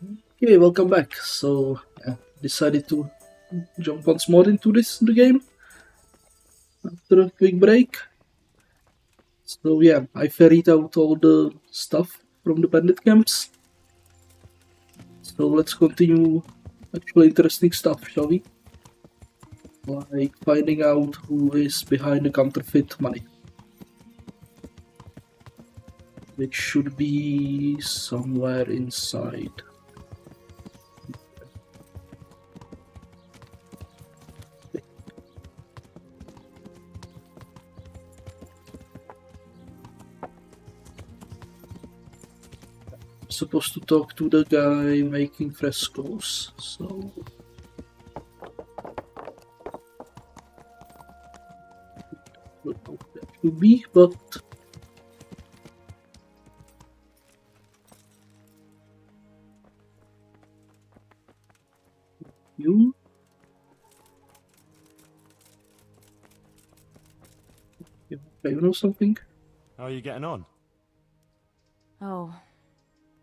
Okay, welcome back. So, decided to jump once more into the game after a quick break. So yeah, I ferried out all the stuff from the bandit camps. So let's continue actually interesting stuff, shall we? Like finding out who is behind the counterfeit money, which should be somewhere inside. Supposed to talk to the guy making frescoes, so don't know what that should be, but you you know something? How are you getting on? Oh,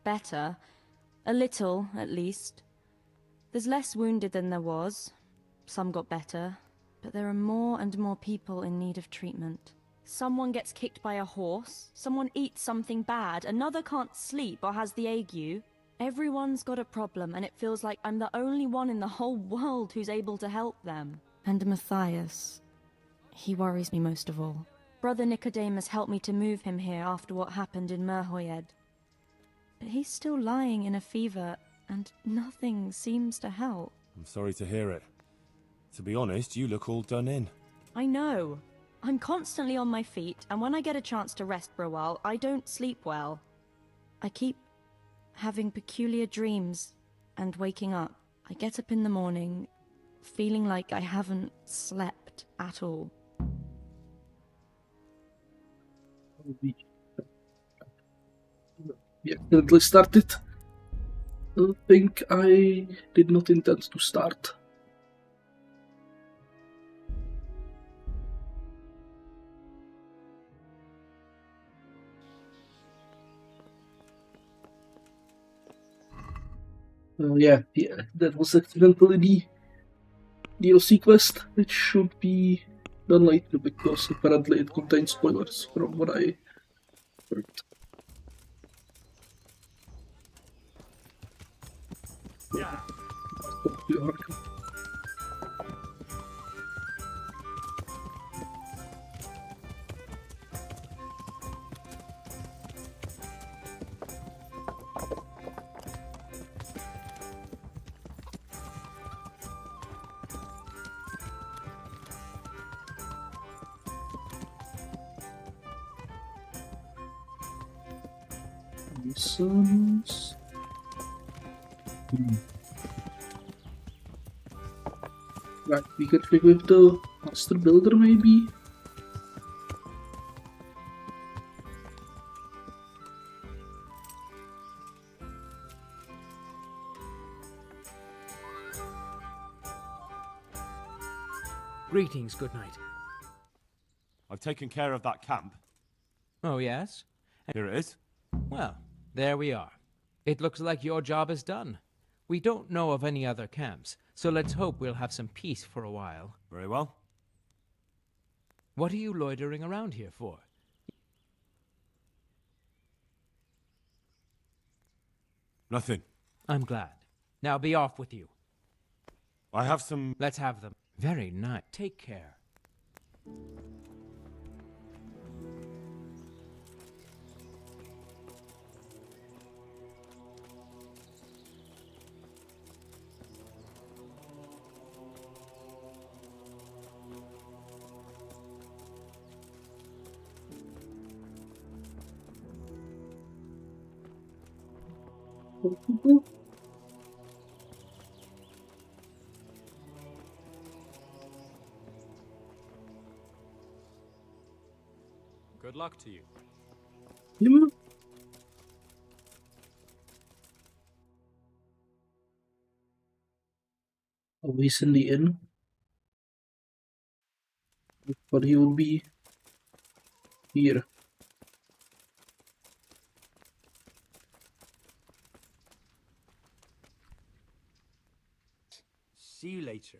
better. A little, at least. There's less wounded than there was. Some got better. But there are more and more people in need of treatment. Someone gets kicked by a horse, someone eats something bad, another can't sleep or has the ague. Everyone's got a problem, and it feels like I'm the only one in the whole world who's able to help them. And Matthias, he worries me most of all. Brother Nicodemus helped me to move him here after what happened in Merhoyed. But he's still lying in a fever, and nothing seems to help. I'm sorry to hear it. To be honest, you look all done in. I know. I'm constantly on my feet, and when I get a chance to rest for a while, I don't sleep well. I keep having peculiar dreams and waking up. I get up in the morning, feeling like I haven't slept at all. We accidentally started. I think I did not intend to start. Yeah, that was accidentally the DLC quest, which should be done later because apparently it contains spoilers from what I heard. Yeah. License. Right, we can check with the master builder maybe. Greetings, good night. I've taken care of that camp. Oh, yes? Here it is. Well, there we are. It looks like your job is done. We don't know of any other camps, so let's hope we'll have some peace for a while. Very well. What are you loitering around here for? Nothing. I'm glad. Now be off with you. I have some... Let's have them. Very nice. Take care. Good luck to you. Him? Oh, he's in the inn. But he will be here. See you later.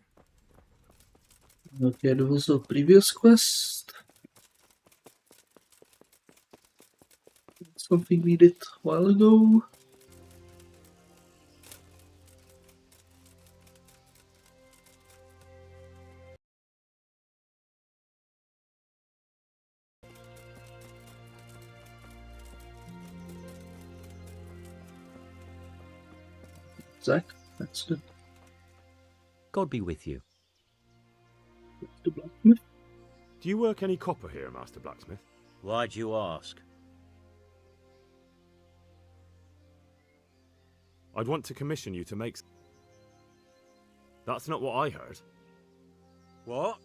Okay, there was a previous quest. Something we did a while ago. Zach, that's God be with you. the blacksmith. Do you work any copper here, Master Blacksmith? Why'd you ask? I'd want to commission you to make... That's not what I heard. What?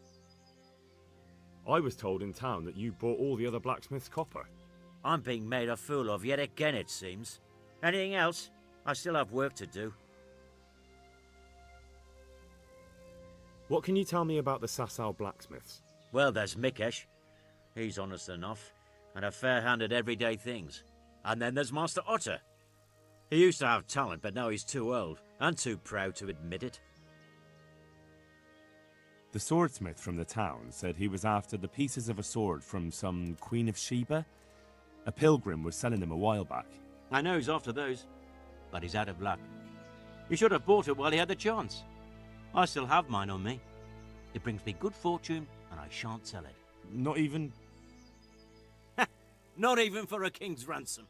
I was told in town that you bought all the other blacksmith's copper. I'm being made a fool of yet again, it seems. Anything else? I still have work to do. What can you tell me about the Sassau blacksmiths? Well, there's Mikesh. He's honest enough, and a fair hand at everyday things. And then there's Master Otter. He used to have talent, but now he's too old, and too proud to admit it. The swordsmith from the town said he was after the pieces of a sword from some Queen of Sheba. A pilgrim was selling them a while back. I know he's after those, but he's out of luck. He should have bought it while he had the chance. I still have mine on me. It brings me good fortune, and I shan't sell it. Not even... Not even for a king's ransom.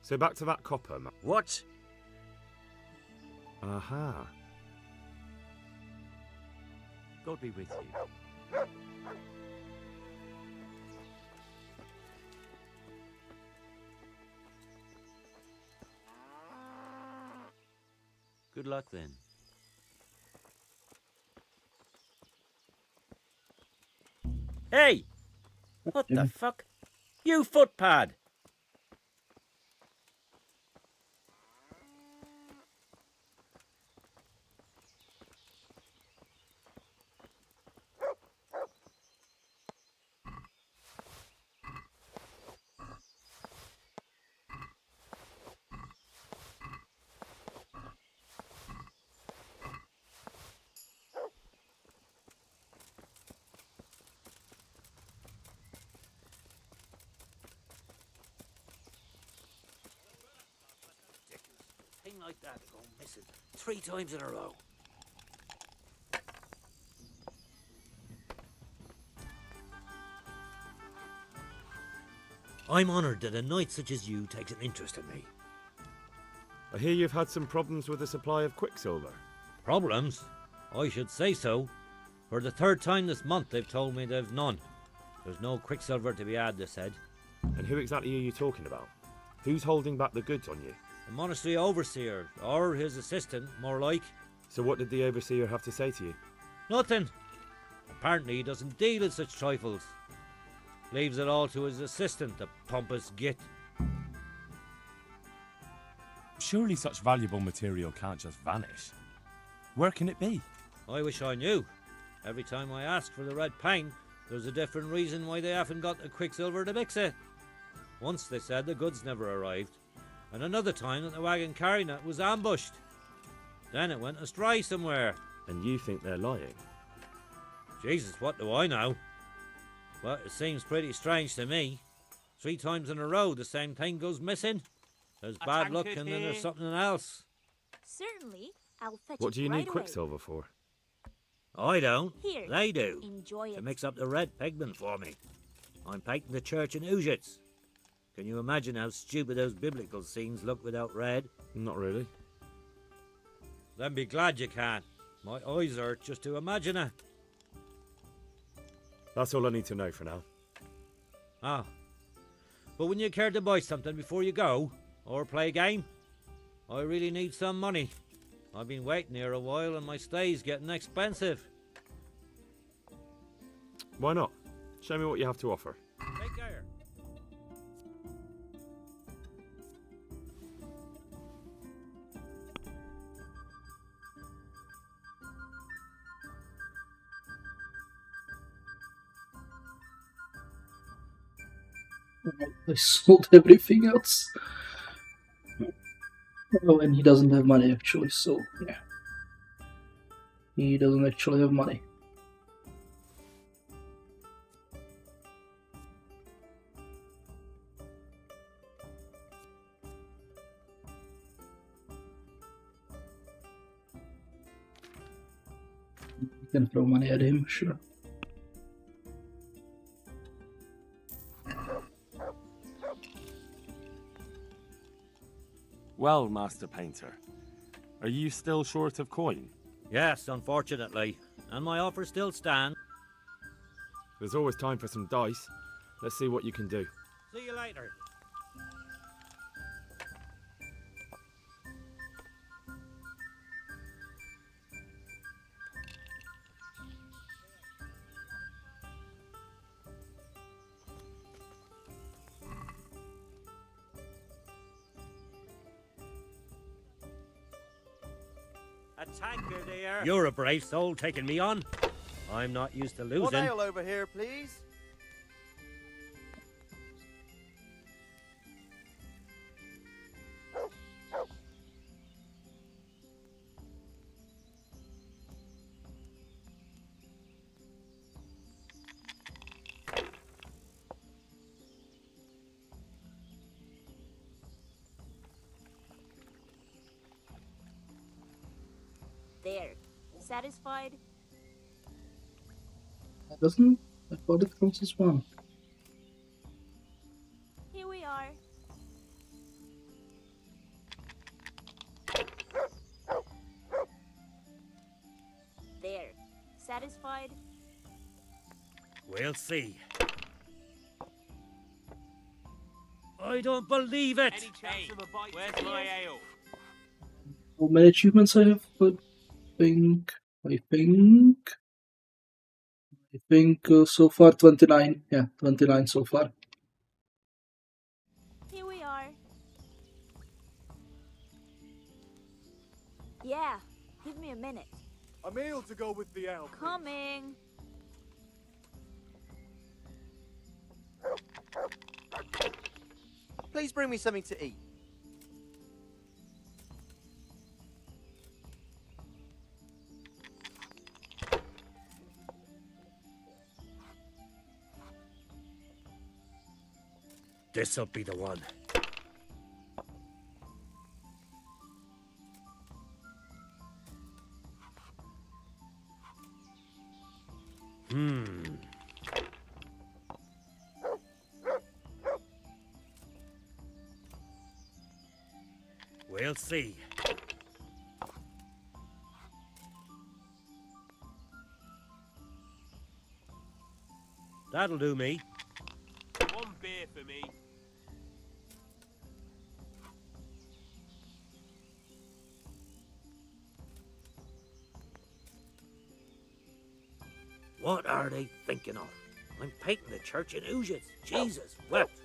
So back to that copper, What? Aha. God be with you. Good luck then. Hey! What the fuck? You footpad! Thing like that to go missing 3 times in a row. I'm honoured that a knight such as you takes an interest in me. I hear you've had some problems with the supply of quicksilver. Problems? I should say so. For the 3rd time this month they've told me they've none. There's no quicksilver to be had, they said. And who exactly are you talking about? Who's holding back the goods on you? The monastery overseer, or his assistant, more like. So what did the overseer have to say to you? Nothing. Apparently he doesn't deal in such trifles. Leaves it all to his assistant, the pompous git. Surely such valuable material can't just vanish. Where can it be? I wish I knew. Every time I ask for the red paint, there's a different reason why they haven't got the quicksilver to mix it. Once they said the goods never arrived, and another time that the wagon carrying it was ambushed. Then it went astray somewhere. And you think they're lying? Jesus, what do I know? But it seems pretty strange to me. 3 times in a row the same thing goes missing. There's bad luck and then there's something else. Certainly, I'll fetch What it do you right need away. quicksilver for? I don't. Here, They do. enjoy To it. mix up the red pigment for me. I'm painting the church in Ujits. Can you imagine how stupid those biblical scenes look without red? Not really. Then be glad you can. My eyes hurt just to imagine it. That's all I need to know for now. Ah. But wouldn't you care to buy something before you go? Or play a game? I really need some money. I've been waiting here a while and my stay's getting expensive. Why not? Show me what you have to offer. Take care. I sold everything else. Oh, and he doesn't have money actually, so yeah. He doesn't actually have money. You can throw money at him, sure. Well, Master Painter, are you still short of coin? Yes, unfortunately. And my offer still stands. There's always time for some dice. Let's see what you can do. See you later. A tanker, dear. You're a brave soul taking me on. I'm not used to losing. One ale over here, please. There. Satisfied? That doesn't. I thought it counts as one. Here we are. There. Satisfied? We'll see. I don't believe it. Where's my ale? How many achievements I have? I think so far 29. Yeah, 29 so far. Here we are. Yeah. Give me a minute. A meal to go with the ale. Coming. Please bring me something to eat. This'll be the one. We'll see. That'll do me. One beer for me. What are they thinking of? I'm painting the church in oozes. Jesus wept.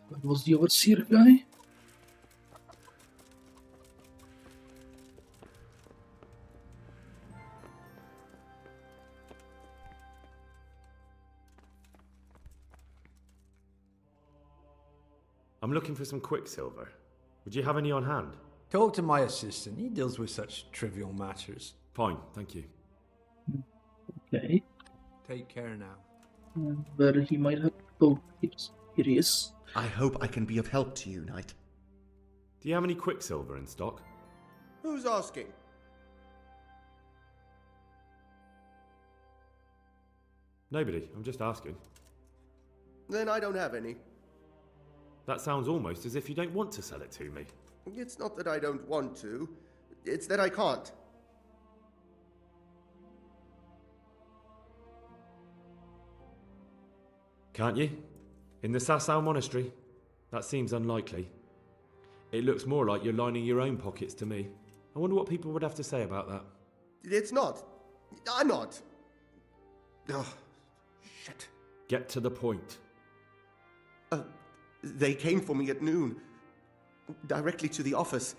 That was the overseer guy. I'm looking for some quicksilver. Would you have any on hand? Talk to my assistant. He deals with such trivial matters. Fine, thank you. Okay. Take care now. Where he might have. Oh, here he is. I hope I can be of help to you, Knight. Do you have any quicksilver in stock? Who's asking? Nobody, I'm just asking. Then I don't have any. That sounds almost as if you don't want to sell it to me. It's not that I don't want to. It's that I can't. Can't you? In the Sassau monastery? That seems unlikely. It looks more like you're lining your own pockets to me. I wonder what people would have to say about that. It's not. I'm not. Oh, shit. Get to the point. They came for me at noon. Directly to the office.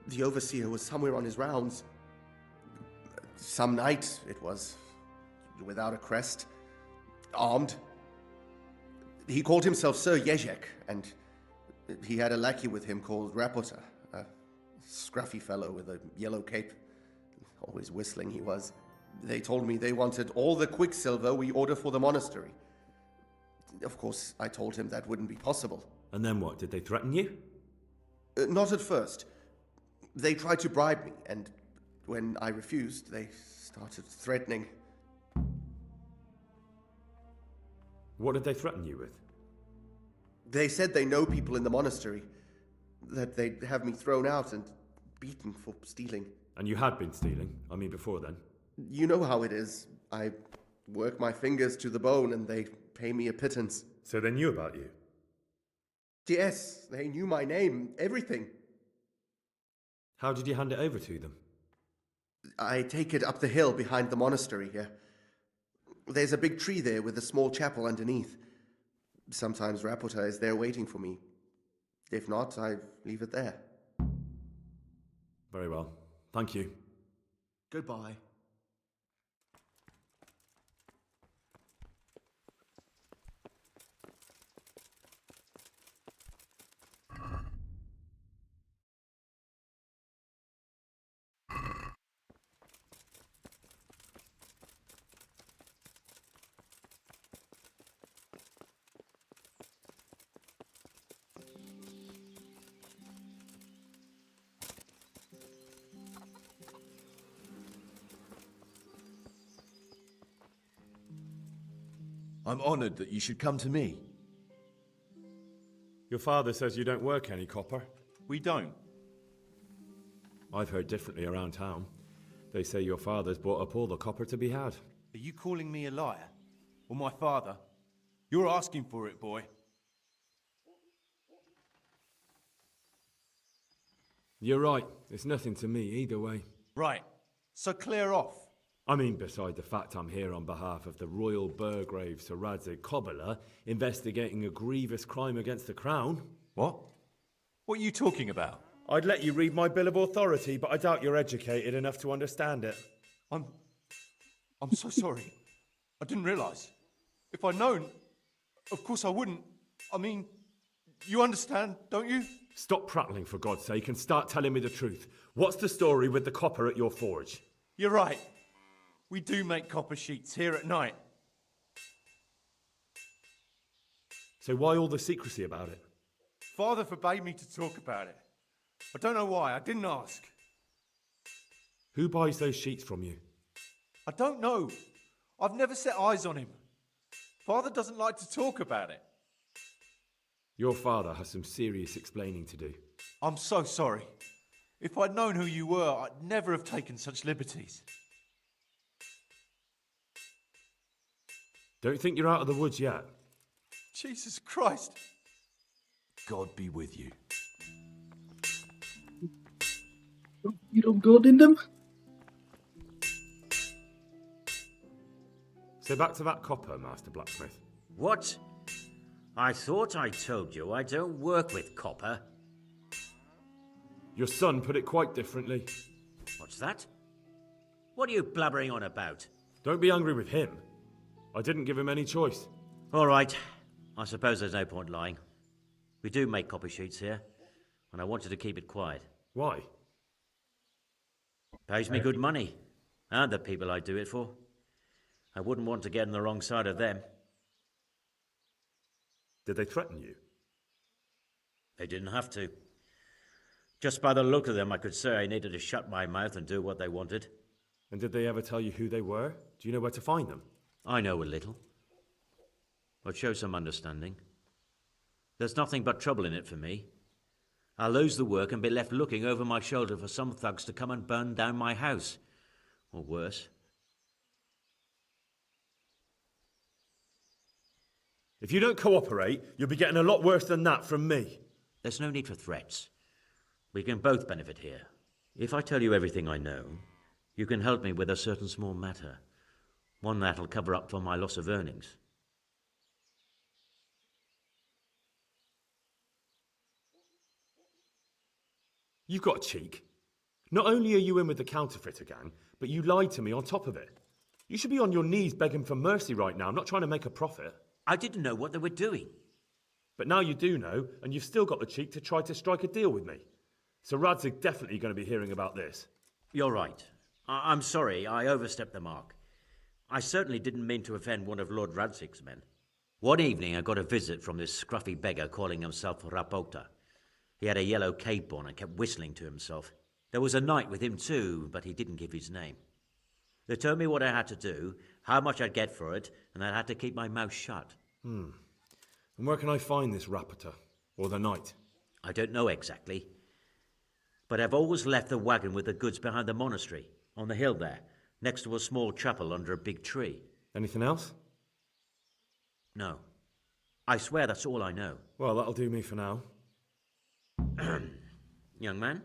The overseer was somewhere on his rounds. Some night, it was. Without a crest. Armed. He called himself Sir Jezek, and he had a lackey with him called Rapota, a scruffy fellow with a yellow cape. Always whistling he was. They told me they wanted all the quicksilver we order for the monastery. Of course, I told him that wouldn't be possible. And then what? Did they threaten you? Not at first. They tried to bribe me, and when I refused, they started threatening. What did they threaten you with? They said they know people in the monastery, that they'd have me thrown out and beaten for stealing. And you had been stealing? I mean, before then? You know how it is. I work my fingers to the bone and they pay me a pittance. So they knew about you? Yes, they knew my name, everything. How did you hand it over to them? I take it up the hill behind the monastery here. There's a big tree there with a small chapel underneath. Sometimes Rapota is there waiting for me. If not, I leave it there. Very well. Thank you. Goodbye. I'm honored that you should come to me. Your father says you don't work any copper. We don't. I've heard differently around town. They say your father's bought up all the copper to be had. Are you calling me a liar? Or my father? You're asking for it, boy. You're right. It's nothing to me either way. Right. So clear off. I mean, beside the fact I'm here on behalf of the Royal Burgrave Sir Radzig Kobyla, investigating a grievous crime against the Crown. What? What are you talking about? I'd let you read my Bill of Authority, but I doubt you're educated enough to understand it. I'm so sorry. I didn't realise. If I'd known, of course I wouldn't. I mean, you understand, don't you? Stop prattling, for God's sake, and start telling me the truth. What's the story with the copper at your forge? You're right. We do make copper sheets here at night. So why all the secrecy about it? Father forbade me to talk about it. I don't know why. I didn't ask. Who buys those sheets from you? I don't know. I've never set eyes on him. Father doesn't like to talk about it. Your father has some serious explaining to do. I'm so sorry. If I'd known who you were, I'd never have taken such liberties. Don't think you're out of the woods yet. Jesus Christ. God be with you. You don't God in them? So back to that copper, Master Blacksmith. What? I thought I told you I don't work with copper. Your son put it quite differently. What's that? What are you blabbering on about? Don't be angry with him. I didn't give him any choice. All right. I suppose there's no point lying. We do make copper sheets here, and I wanted to keep it quiet. Why? Pays me good money, and the people I do it for. I wouldn't want to get on the wrong side of them. Did they threaten you? They didn't have to. Just by the look of them, I could say I needed to shut my mouth and do what they wanted. And did they ever tell you who they were? Do you know where to find them? I know a little. But show some understanding. There's nothing but trouble in it for me. I'll lose the work and be left looking over my shoulder for some thugs to come and burn down my house. Or worse. If you don't cooperate, you'll be getting a lot worse than that from me. There's no need for threats. We can both benefit here. If I tell you everything I know, you can help me with a certain small matter. One that'll cover up for my loss of earnings. You've got a cheek. Not only are you in with the counterfeiter gang, but you lied to me on top of it. You should be on your knees begging for mercy right now, not trying to make a profit. I didn't know what they were doing. But now you do know, and you've still got the cheek to try to strike a deal with me. So Rad's definitely going to be hearing about this. You're right. I'm sorry, I overstepped the mark. I certainly didn't mean to offend one of Lord Radzig's men. One evening I got a visit from this scruffy beggar calling himself Rapota. He had a yellow cape on and kept whistling to himself. There was a knight with him too, but he didn't give his name. They told me what I had to do, how much I'd get for it, and I had to keep my mouth shut. And where can I find this Rapota? Or the knight? I don't know exactly. But I've always left the wagon with the goods behind the monastery, on the hill there, next to a small chapel under a big tree. Anything else? No. I swear that's all I know. Well, that'll do me for now. Young man,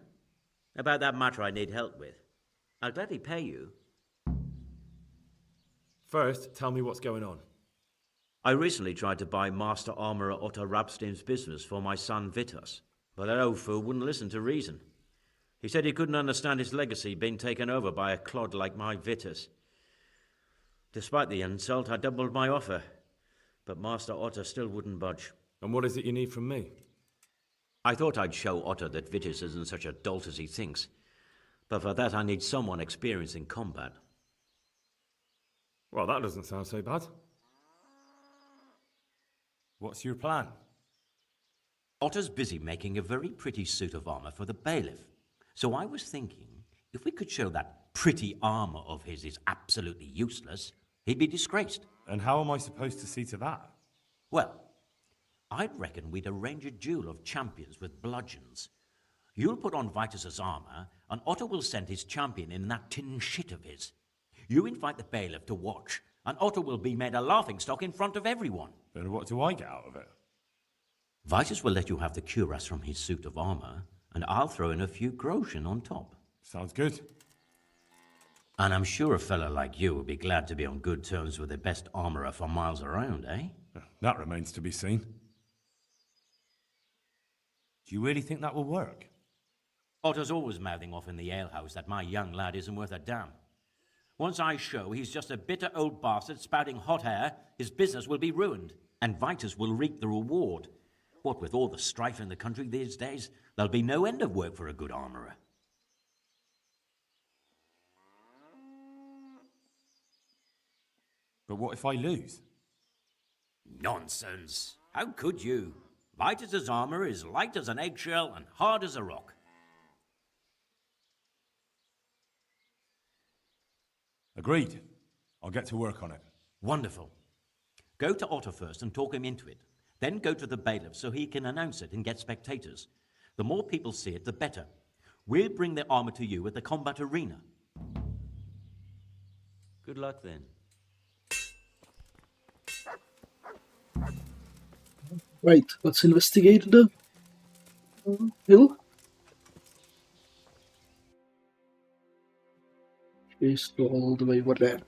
about that matter I need help with. I'll gladly pay you. First, tell me what's going on. I recently tried to buy Master Armourer Otto Rabstein's business for my son Vitus, but that old fool wouldn't listen to reason. He said he couldn't understand his legacy being taken over by a clod like my Vitus. Despite the insult, I doubled my offer, but Master Otto still wouldn't budge. And what is it you need from me? I thought I'd show Otto that Vitus isn't such a dolt as he thinks, but for that I need someone experienced in combat. Well, that doesn't sound so bad. What's your plan? Otto's busy making a very pretty suit of armor for the bailiff. So I was thinking, if we could show that pretty armor of his is absolutely useless, he'd be disgraced. And how am I supposed to see to that? Well, I'd reckon we'd arrange a duel of champions with bludgeons. You'll put on Vitus's armor, and Otto will send his champion in that tin shit of his. You invite the bailiff to watch, and Otto will be made a laughingstock in front of everyone. But what do I get out of it? Vitus will let you have the cuirass from his suit of armor, and I'll throw in a few groschen on top. Sounds good. And I'm sure a fella like you will be glad to be on good terms with the best armorer for miles around, eh? That remains to be seen. Do you really think that will work? Otto's always mouthing off in the alehouse that my young lad isn't worth a damn. Once I show he's just a bitter old bastard spouting hot air, his business will be ruined, and Vitus will reap the reward. What with all the strife in the country these days, there'll be no end of work for a good armourer. But what if I lose? Nonsense. How could you? Vitus's armour is light as an eggshell and hard as a rock. Agreed. I'll get to work on it. Wonderful. Go to Otto first and talk him into it. Then go to the bailiff so he can announce it and get spectators. The more people see it, the better. We'll bring the armour to you at the combat arena. Good luck then. Right, let's investigate the hill. Please go all the way over there.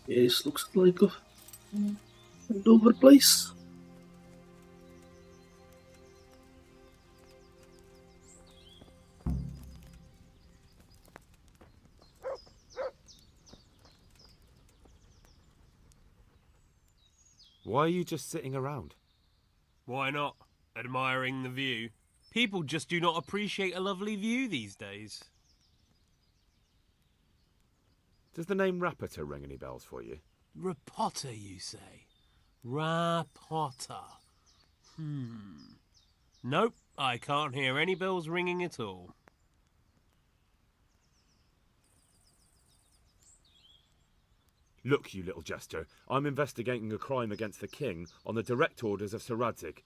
Yeah, this looks like a over place. Why are you just sitting around? Why not? Admiring the view. People just do not appreciate a lovely view these days. Does the name Rapiter ring any bells for you? Rapotter, you say? Rapotter. Nope, I can't hear any bells ringing at all. Look, you little jester, I'm investigating a crime against the king on the direct orders of Sir Radzig.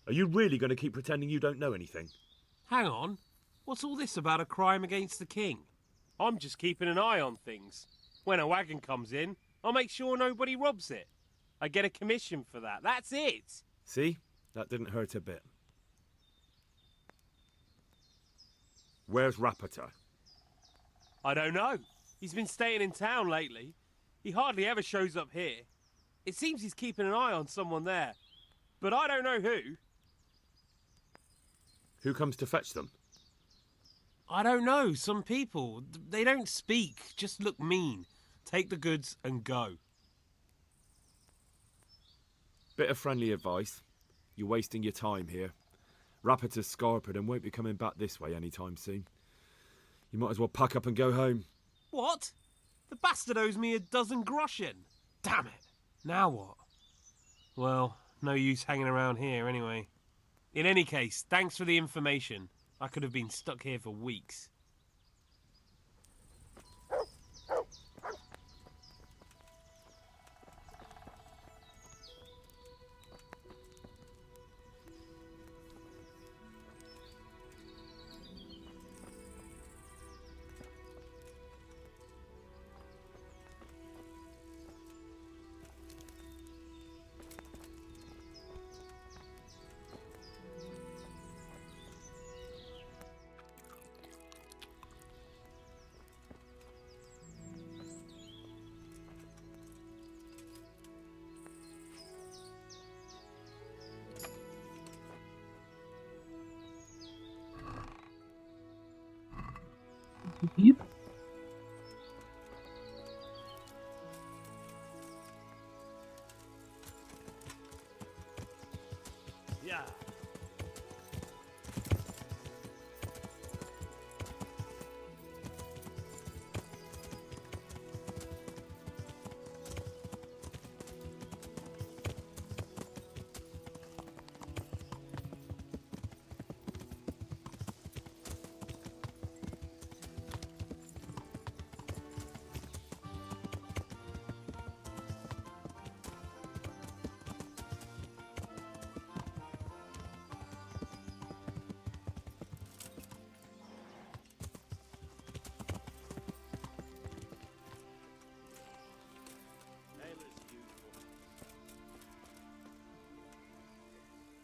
Are you really going to keep pretending you don't know anything? Hang on, what's all this about a crime against the king? I'm just keeping an eye on things. When a wagon comes in, I'll make sure nobody robs it. I get a commission for that, that's it! See? That didn't hurt a bit. Where's Rapiter? I don't know. He's been staying in town lately. He hardly ever shows up here. It seems he's keeping an eye on someone there. But I don't know who. Who comes to fetch them? I don't know. Some people. They don't speak. Just look mean. Take the goods and go. Bit of friendly advice. You're wasting your time here. Rapiter's scarpered and won't be coming back this way anytime soon. You might as well pack up and go home. What? The bastard owes me a dozen groschen. Damn it. Now what? Well, no use hanging around here anyway. In any case, thanks for the information. I could have been stuck here for weeks. Yep. Yeah.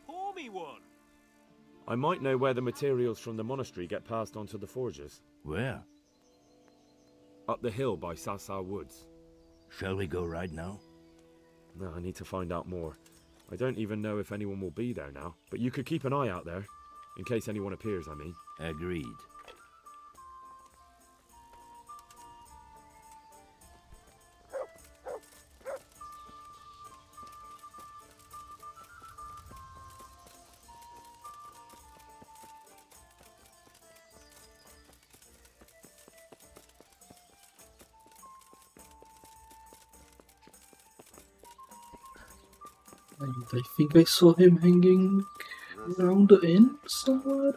Pour me one. I might know where the materials from the monastery get passed on to the forges. Where? Up the hill by Sassau Woods. Shall we go right now? No, I need to find out more. I don't even know if anyone will be there now, but you could keep an eye out there. In case anyone appears, I mean. Agreed. And I think I saw him hanging around the inn somewhere.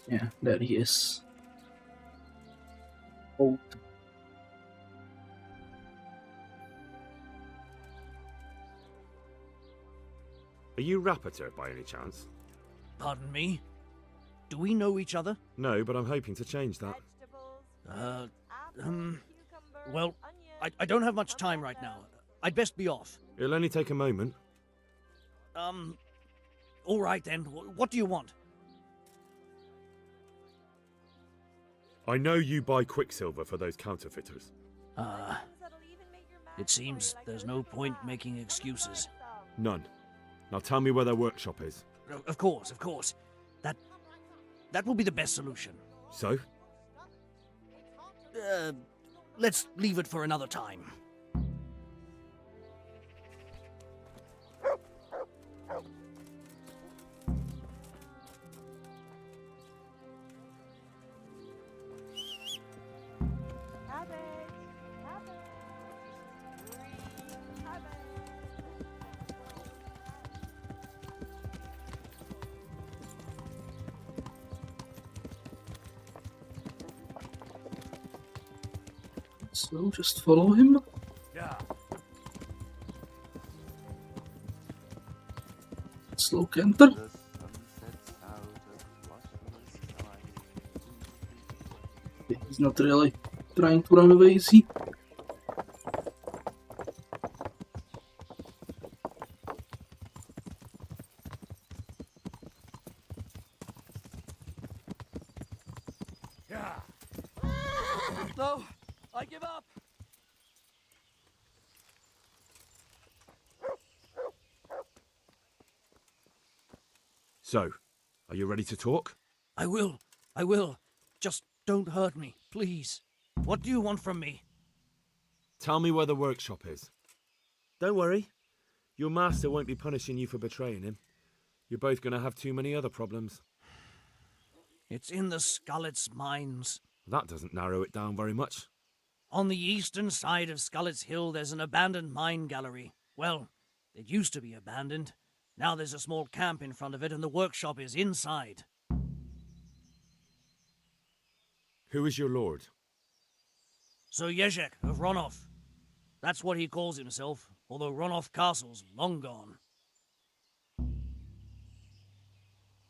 Yeah, there he is. Oh. Are you Rapiter by any chance? Pardon me? Do we know each other? No, but I'm hoping to change that. Well, I don't have much time right now. I'd best be off. It'll only take a moment. All right then. What do you want? I know you buy Quicksilver for those counterfeiters. It seems there's no point making excuses. None. Now tell me where their workshop is. Of course. That will be the best solution. So? Let's leave it for another time. So just follow him. Yeah. Slow canter. He's not really trying to run away, is he? Yeah. No, I give up. So, are you ready to talk? I will. Just don't hurt me, please. What do you want from me? Tell me where the workshop is. Don't worry. Your master won't be punishing you for betraying him. You're both going to have too many other problems. It's in the Skalitz mines. That doesn't narrow it down very much. On the eastern side of Skalitz Hill, there's an abandoned mine gallery. Well, it used to be abandoned. Now there's a small camp in front of it, and the workshop is inside. Who is your lord? Sir Jezek of Ronov. That's what he calls himself, although Ronov Castle's long gone.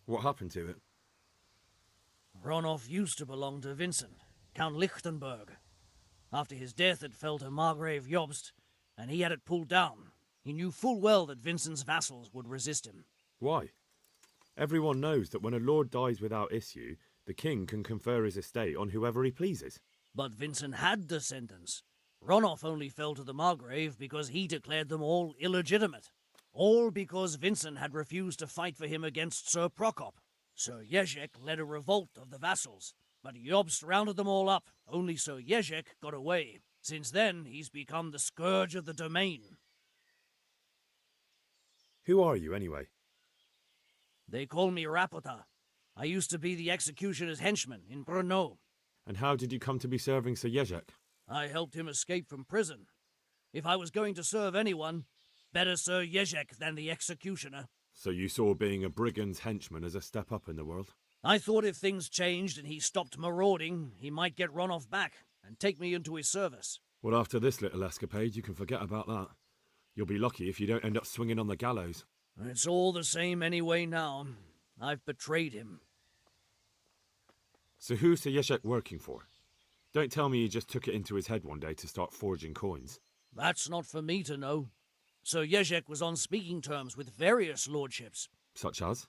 What happened to it? Ronov used to belong to Vincent, Count Lichtenberg. After his death, it fell to Margrave Jobst, and he had it pulled down. He knew full well that Vincent's vassals would resist him. Why? Everyone knows that when a lord dies without issue, the king can confer his estate on whoever he pleases. But Vincent had descendants. Ronov only fell to the Margrave because he declared them all illegitimate. All because Vincent had refused to fight for him against Sir Prokop. Sir Jezek led a revolt of the vassals, but Jobst rounded them all up. Only Sir Jezek got away. Since then, he's become the scourge of the domain. Who are you, anyway? They call me Rapota. I used to be the executioner's henchman in Brno. And how did you come to be serving Sir Jezek? I helped him escape from prison. If I was going to serve anyone, better Sir Jezek than the executioner. So you saw being a brigand's henchman as a step up in the world? I thought if things changed and he stopped marauding, he might get Ronov back and take me into his service. Well, after this little escapade, you can forget about that. You'll be lucky if you don't end up swinging on the gallows. It's all the same anyway now. I've betrayed him. So who's Sir Jezek working for? Don't tell me he just took it into his head one day to start forging coins. That's not for me to know. Sir Jezek was on speaking terms with various lordships. Such as?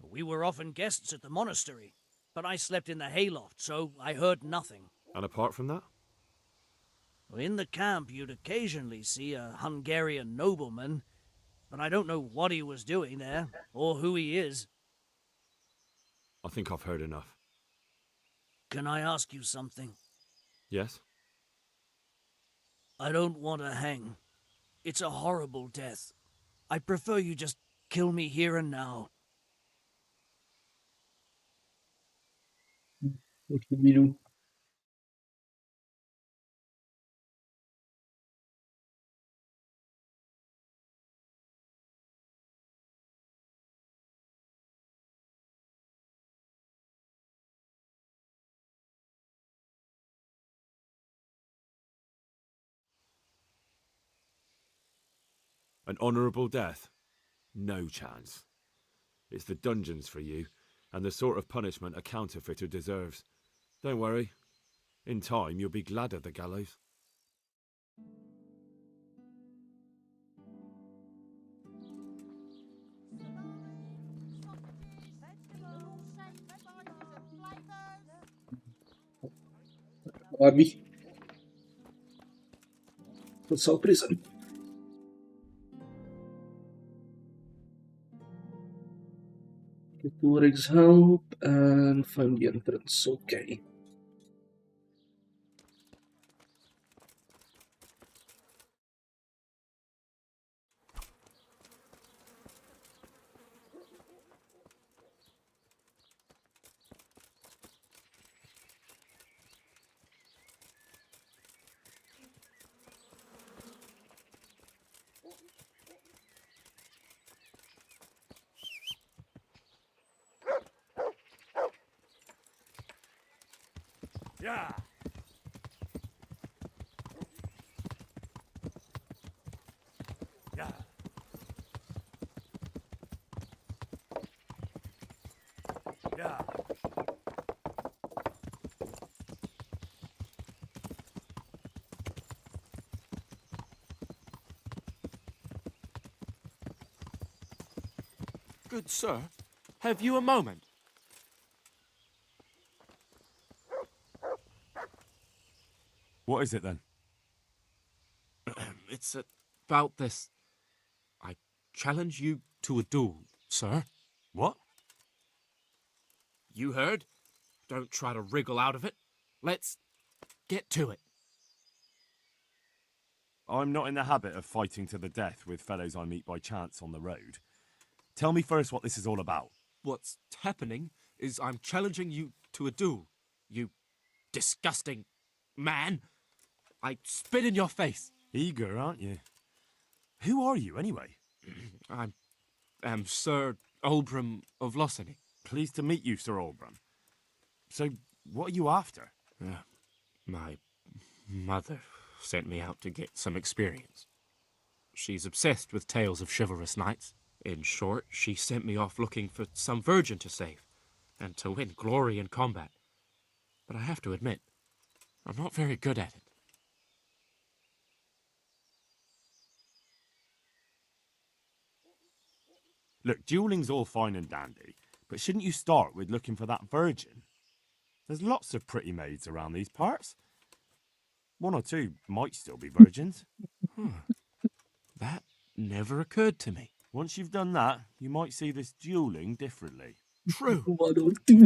We were often guests at the monastery, but I slept in the hayloft, so I heard nothing. And apart from that? In the camp, you'd occasionally see a Hungarian nobleman, but I don't know what he was doing there, or who he is. I think I've heard enough. Can I ask you something? Yes? I don't want to hang. It's a horrible death. I prefer you just kill me here and now. What should we do? An honourable death? No chance. It's the dungeons for you, and the sort of punishment a counterfeiter deserves. Don't worry. In time, you'll be glad of the gallows. Army. Sassau prison. Get to Rick's help and find the entrance. Okay. Yeah. Yeah. Yeah. Good sir, have you a moment? What is it then? It's about this. I challenge you to a duel, sir. What? You heard? Don't try to wriggle out of it. Let's get to it. I'm not in the habit of fighting to the death with fellows I meet by chance on the road. Tell me first what this is all about. What's happening is I'm challenging you to a duel. You disgusting man. I spit in your face. Eager, aren't you? Who are you, anyway? I am Sir Oldbrum of Lossany. Pleased to meet you, Sir Oldbrum. So, what are you after? My mother sent me out to get some experience. She's obsessed with tales of chivalrous knights. In short, she sent me off looking for some virgin to save, and to win glory in combat. But I have to admit, I'm not very good at it. Look, dueling's all fine and dandy, but shouldn't you start with looking for that virgin? There's lots of pretty maids around these parts. One or two might still be virgins. That never occurred to me. Once you've done that, you might see this dueling differently. True.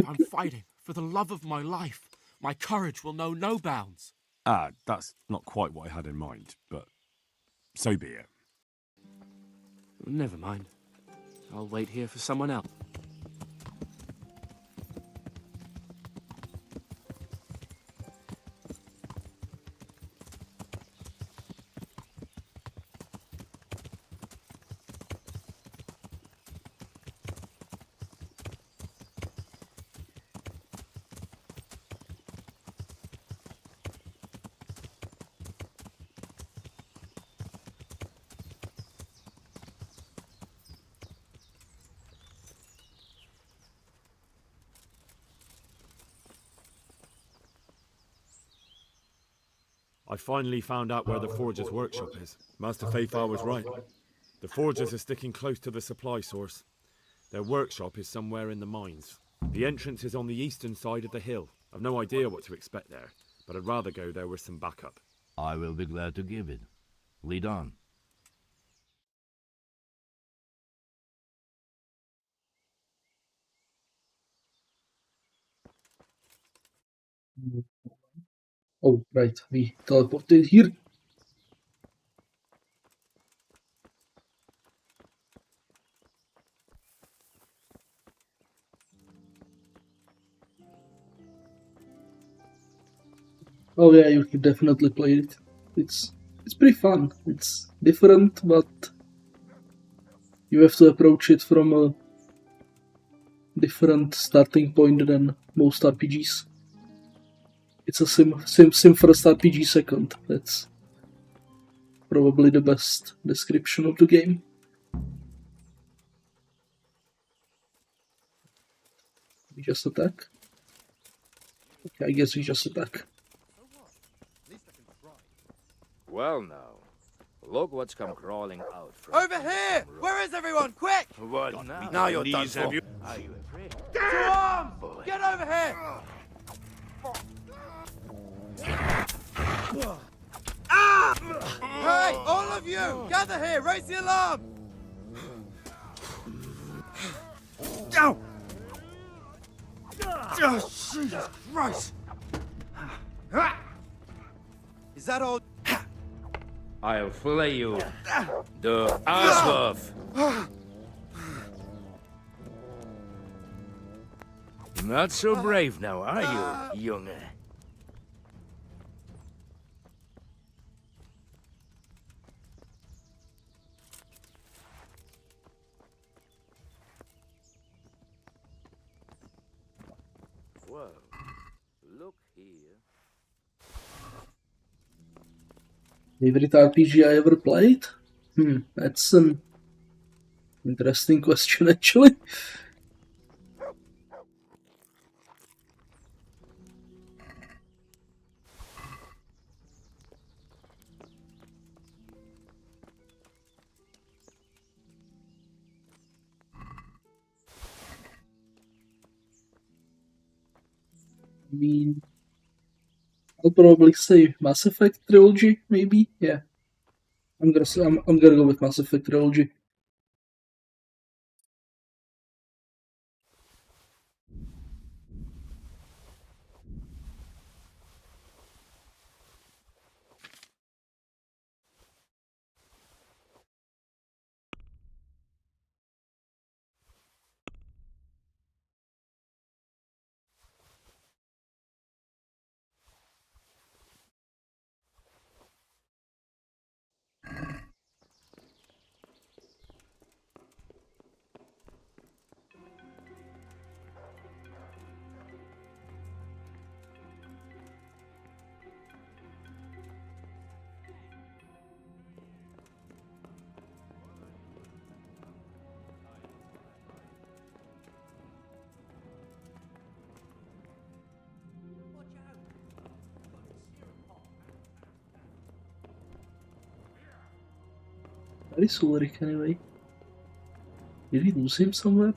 I'm fighting for the love of my life. My courage will know no bounds. That's not quite what I had in mind, but so be it. Never mind. I'll wait here for someone else. I finally found out where the Forger's workshop is. Master Fayfar was right. The Forgers are sticking close to the supply source. Their workshop is somewhere in the mines. The entrance is on the eastern side of the hill. I've no idea what to expect there, but I'd rather go there with some backup. I will be glad to give it. Lead on. Oh, right, we teleported here. Oh yeah, you should definitely play it. It's pretty fun. It's different, but you have to approach it from a different starting point than most RPGs. It's a sim first, RPG second. That's probably the best description of the game. just attack? Okay, I guess we just attack. Well now, look what's come crawling out from... Over here! Where is everyone? Quick! What now? Now you're done Knees, for. have you? Are you afraid? To arms! Get over here! Ah! Hey, all of you! Gather here! Raise the alarm! Ow! Oh, Jesus Christ! Is that all? I'll flay you, the ass Not so brave now, are you, young? Well, look here. Favorite RPG I ever played? That's an interesting question, actually. I mean, I'll probably say Mass Effect trilogy, maybe. Yeah, I'm gonna go with Mass Effect trilogy. Where is Ulrich anyway? Did we lose him somewhere?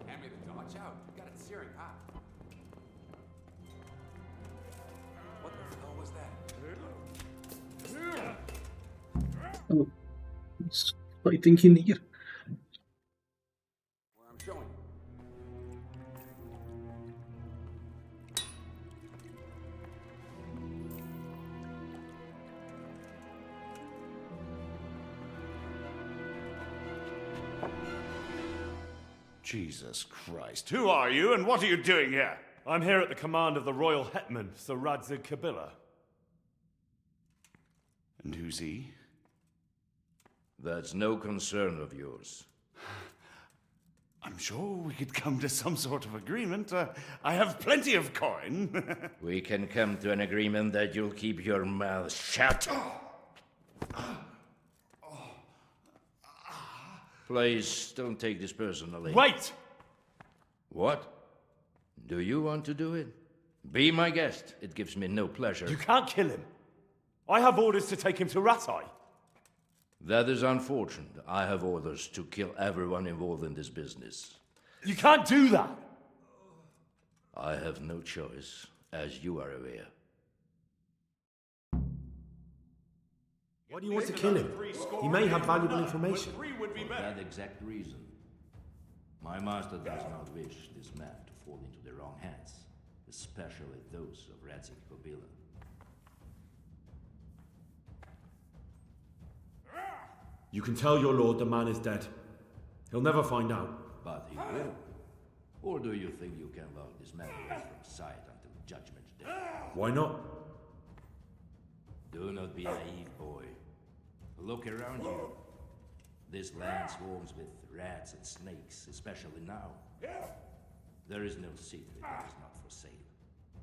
Hand me the torch out. Got it searing hot. What the hell was that? Oh, he's fighting in here. Where I'm showing. Jesus Christ. Who are you and what are you doing here? I'm here at the command of the royal hetman, Sir Radzig Kabila. And who's he? That's no concern of yours. I'm sure we could come to some sort of agreement. I have plenty of coin. We can come to an agreement that you'll keep your mouth shut. Please, don't take this personally. Wait! What? Do you want to do it? Be my guest. It gives me no pleasure. You can't kill him. I have orders to take him to Rattay. That is unfortunate. I have orders to kill everyone involved in this business. You can't do that! I have no choice, as you are aware. Why do you want to kill him? He may have valuable information. For that exact reason. My master does not wish this man to fall into the wrong hands, especially those of Radzig. You can tell your lord the man is dead. He'll never find out. But he will. Or do you think you can lock this man away from sight until Judgment Day? Why not? Do not be naive, boy. Look around you. This land swarms with rats and snakes, especially now. There is no secret that is not for sale.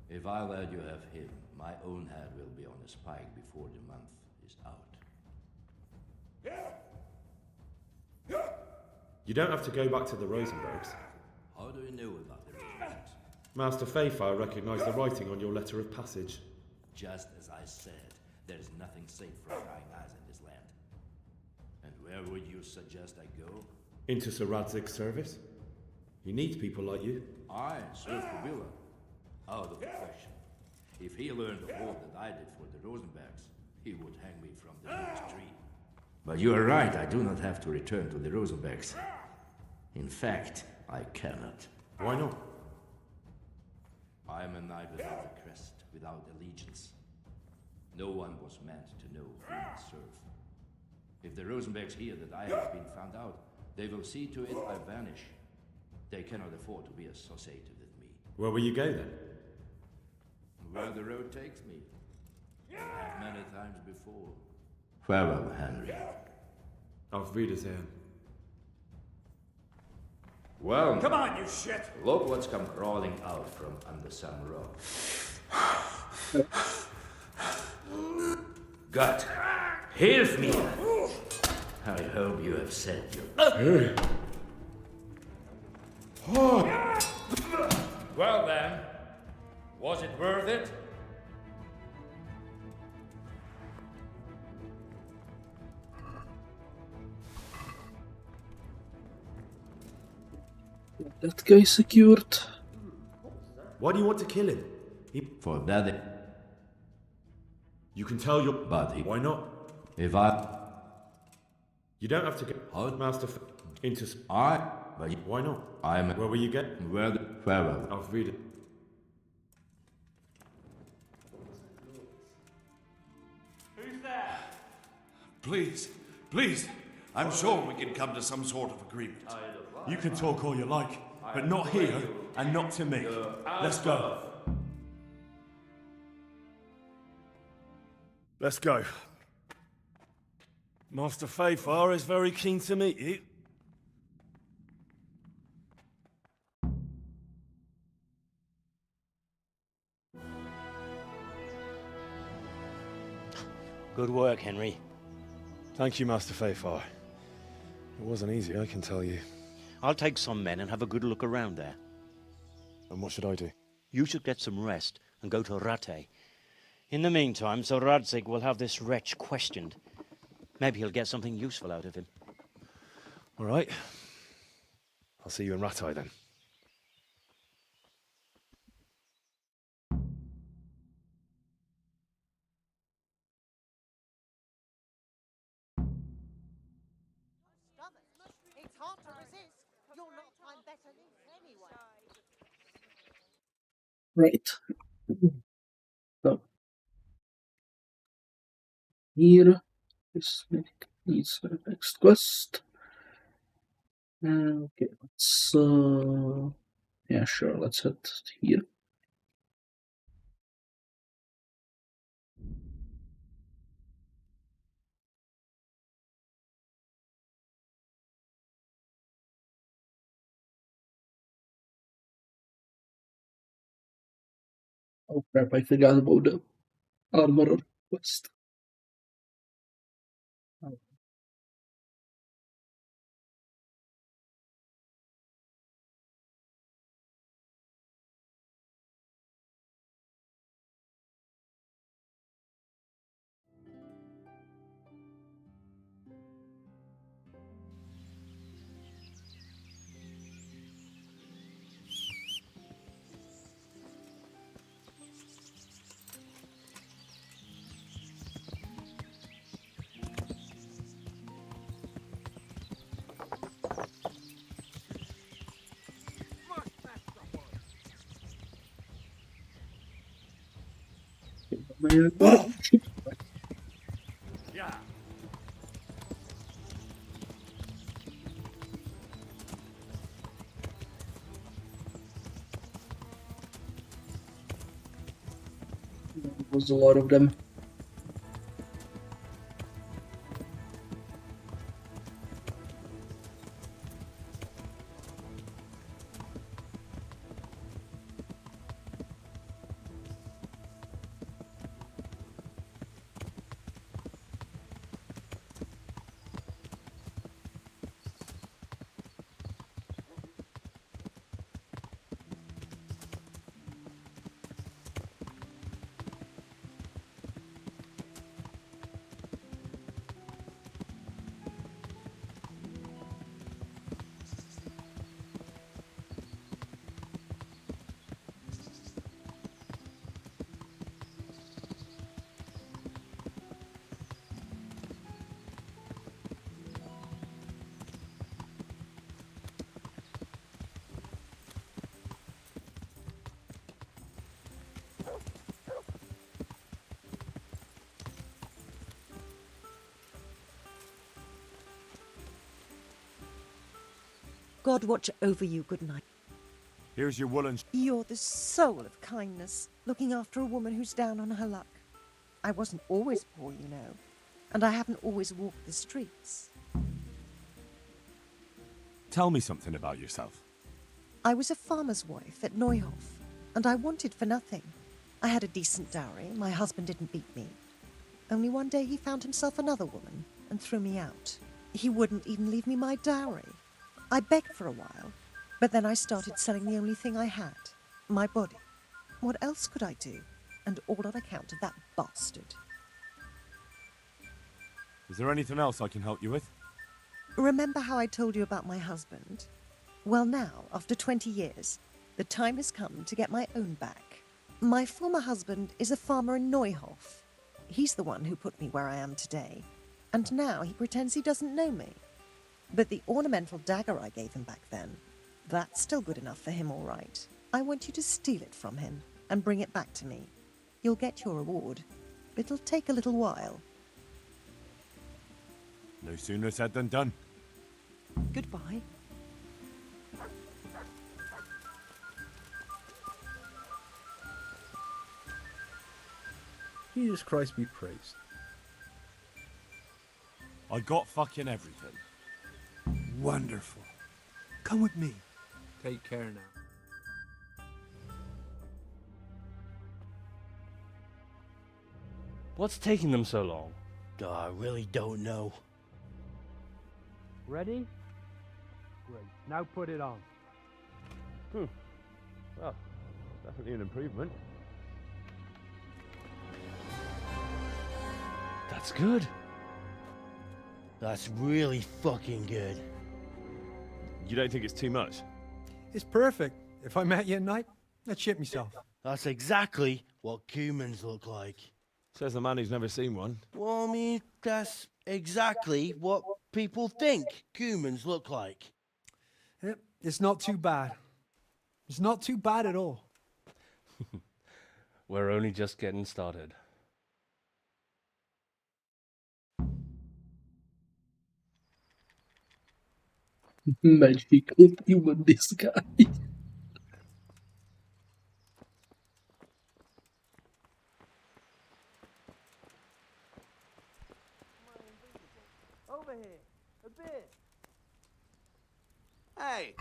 If I let you have him, my own head will be on a spike before the month is out. You don't have to go back to the Rosenbergs. How do you know about the Rosenbergs? Master Fayfire recognized the writing on your letter of passage. Just as I said, there is nothing safe for prying eyes in this land. And where would you suggest I go? Into Sir Radzig's service. He needs people like you. I serve Kabila. Out of the question. If he learned all that I did for the Rosenbergs, he would hang me from the nearest tree. But you are right, I do not have to return to the Rosenbergs. In fact, I cannot. Why not? I am a knight without a crest, without allegiance. No one was meant to know whom I serve. If the Rosenbergs hear that I have been found out, they will see to it I vanish. They cannot afford to be associated with me. Where will you go then? Where the road takes me. I have many times before. Farewell, Henry. Auf Wiedersehen. Well, Come on, you shit! Look what's come crawling out from under some rock. God, hilf me! I hope you have said your... Well then, was it worth it? That guy secured. Why do you want to kill him? For that... You can tell your... But he... Why not? If I... You don't have to go... Master into... But why not? I'm... Where will you get? Where the... Farewell. Auf Wiedersehen. Who's there? Please, please. I'm sure we can come to some sort of agreement. You can talk all you like, but not here and not to me. Let's go. Let's go. Master Fayfire is very keen to meet you. Good work, Henry. Thank you, Master Fayfire. It wasn't easy, I can tell you. I'll take some men and have a good look around there. And what should I do? You should get some rest and go to Rate. In the meantime, Sir Radzig will have this wretch questioned. Maybe he'll get something useful out of him. All right. I'll see you in Ratai then. It's hard to resist. You'll not find better news anyway. Right. So here is the next quest. Okay, let's yeah, sure, let's head here. Oh crap, I forgot about the armorer quest. Meg akkor... Yeah. Was a lot of them. God watch over you, good night. Here's your woolen... You're the soul of kindness, looking after a woman who's down on her luck. I wasn't always poor, you know, and I haven't always walked the streets. Tell me something about yourself. I was a farmer's wife at Neuhof, and I wanted for nothing. I had a decent dowry, my husband didn't beat me. Only one day he found himself another woman and threw me out. He wouldn't even leave me my dowry. I begged for a while, but then I started selling the only thing I had, my body. What else could I do? And all on account of that bastard. Is there anything else I can help you with? Remember how I told you about my husband? Well now, after 20 years, the time has come to get my own back. My former husband is a farmer in Neuhof. He's the one who put me where I am today, and now he pretends he doesn't know me. But the ornamental dagger I gave him back then, that's still good enough for him, all right. I want you to steal it from him and bring it back to me. You'll get your reward, but it'll take a little while. No sooner said than done. Goodbye. Jesus Christ be praised. I got fucking everything. Wonderful. Come with me. Take care now. What's taking them so long? I really don't know. Ready? Great. Now put it on. Well, definitely an improvement. That's good. That's really fucking good. You don't think it's too much? It's perfect. If I met you at night, I'd shit myself. That's exactly what humans look like. Says the man who's never seen one. Well, I mean, that's exactly what people think humans look like. Yep, it's not too bad. It's not too bad at all. We're only just getting started. Magical human disguise. Over here, a bit. Hey!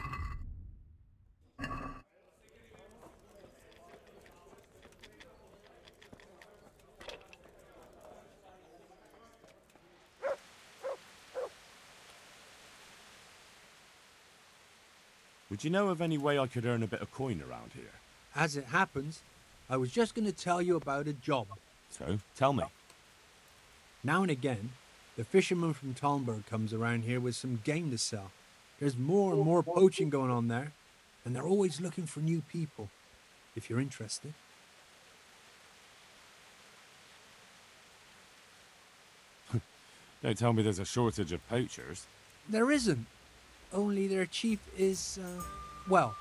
Would you know of any way I could earn a bit of coin around here? As it happens, I was just going to tell you about a job. So, tell me. Now and again, the fisherman from Talmberg comes around here with some game to sell. There's more and more poaching going on there, and they're always looking for new people, if you're interested. Don't tell me there's a shortage of poachers. There isn't. Only their chief is, well,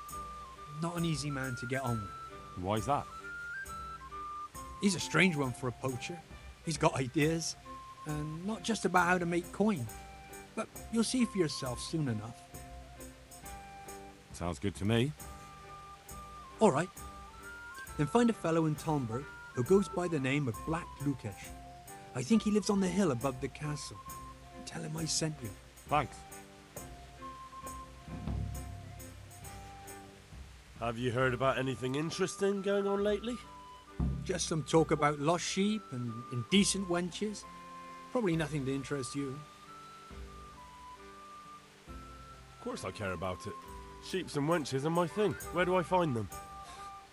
not an easy man to get on with. Why's that? He's a strange one for a poacher. He's got ideas, and not just about how to make coin. But you'll see for yourself soon enough. Sounds good to me. All right. Then find a fellow in Talmberg who goes by the name of Black Lukesh. I think he lives on the hill above the castle. Tell him I sent you. Thanks. Have you heard about anything interesting going on lately? Just some talk about lost sheep and indecent wenches. Probably nothing to interest you. Of course I care about it. Sheeps and wenches are my thing. Where do I find them?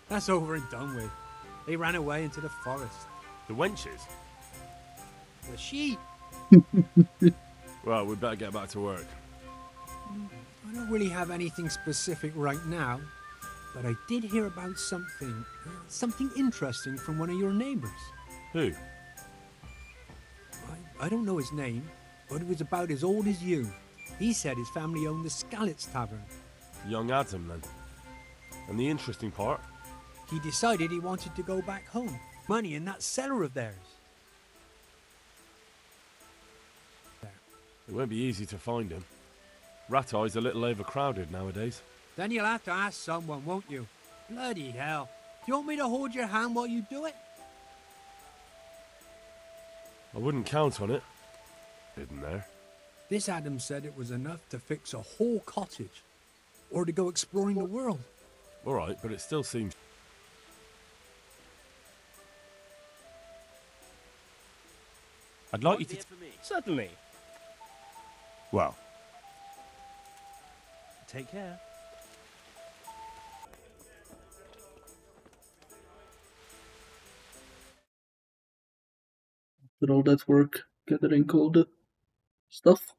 That's over and done with. They ran away into the forest. The wenches? The sheep. Well, we'd better get back to work. I don't really have anything specific right now, but I did hear about something interesting from one of your neighbors. Who? I don't know his name, but it was about as old as you. He said his family owned the Skalitz tavern. Young Adam, then. And the interesting part? He decided he wanted to go back home. Money in that cellar of theirs. It won't be easy to find him. Rat-Eye's a little overcrowded nowadays. Then you'll have to ask someone, won't you? Bloody hell. Do you want me to hold your hand while you do it? I wouldn't count on it. Hidden there. This Adam said it was enough to fix a whole cottage. Or to go exploring the world. Alright, but it still seems... I'd like you to... Certainly. Well, Take care. After all that work, gathering all the stuff.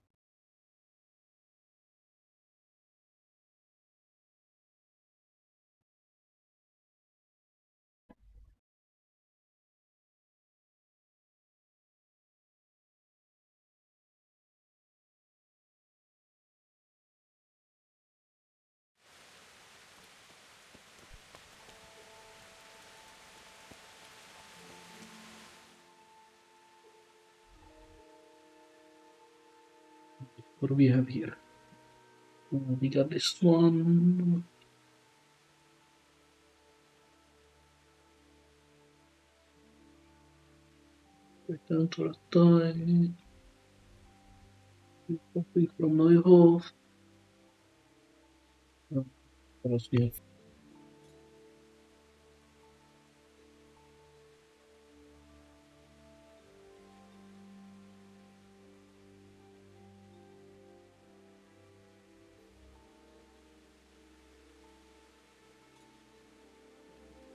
What do we have here? We got this one. Return to the time. Copy from Neuhof. What else we have?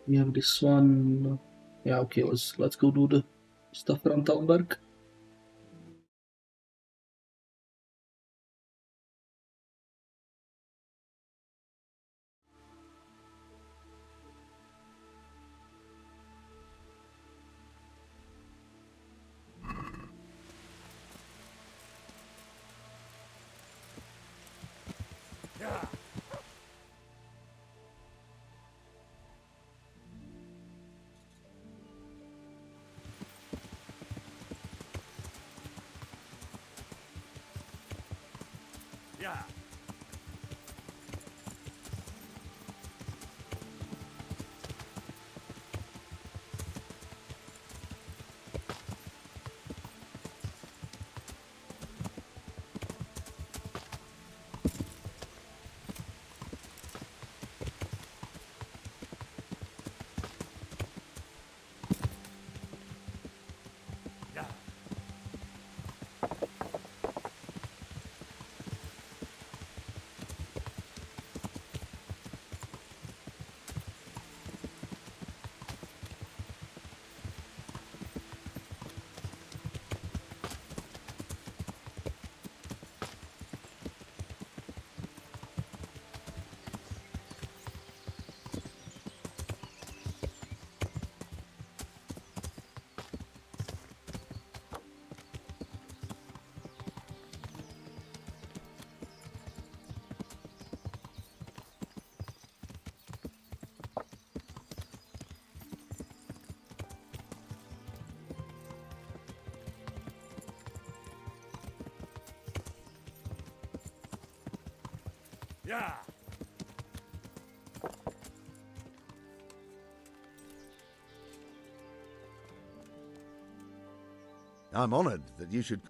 We have this one. Yeah, okay, let's go do the stuff around Talberg. Yeah. I'm honored that you should...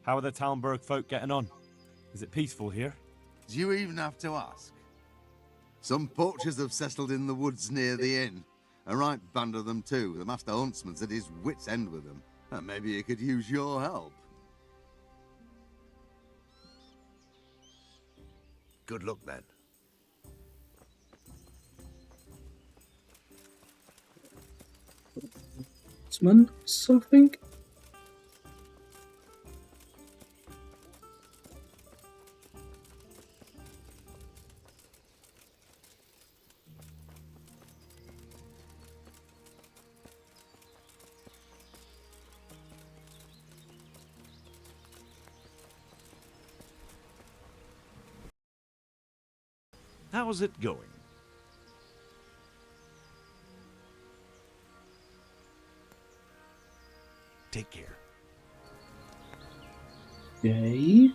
How are the Talmberg folk getting on? Is it peaceful here? Do you even have to ask? Some poachers have settled in the woods near the inn. A right band of them too. The master huntsman's at his wit's end with them. And maybe he could use your help. Good luck then. Huntsman, something? How's it going? Take care. Okay.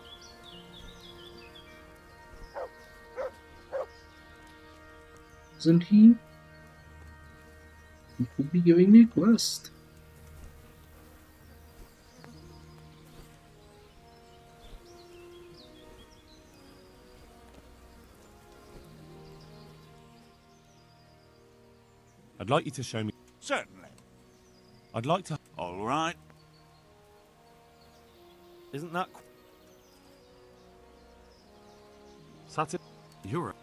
Isn't he? He could be giving me a quest. I'd like you to show me. Certainly. I'd like to. All right. Isn't that? Satin. You're...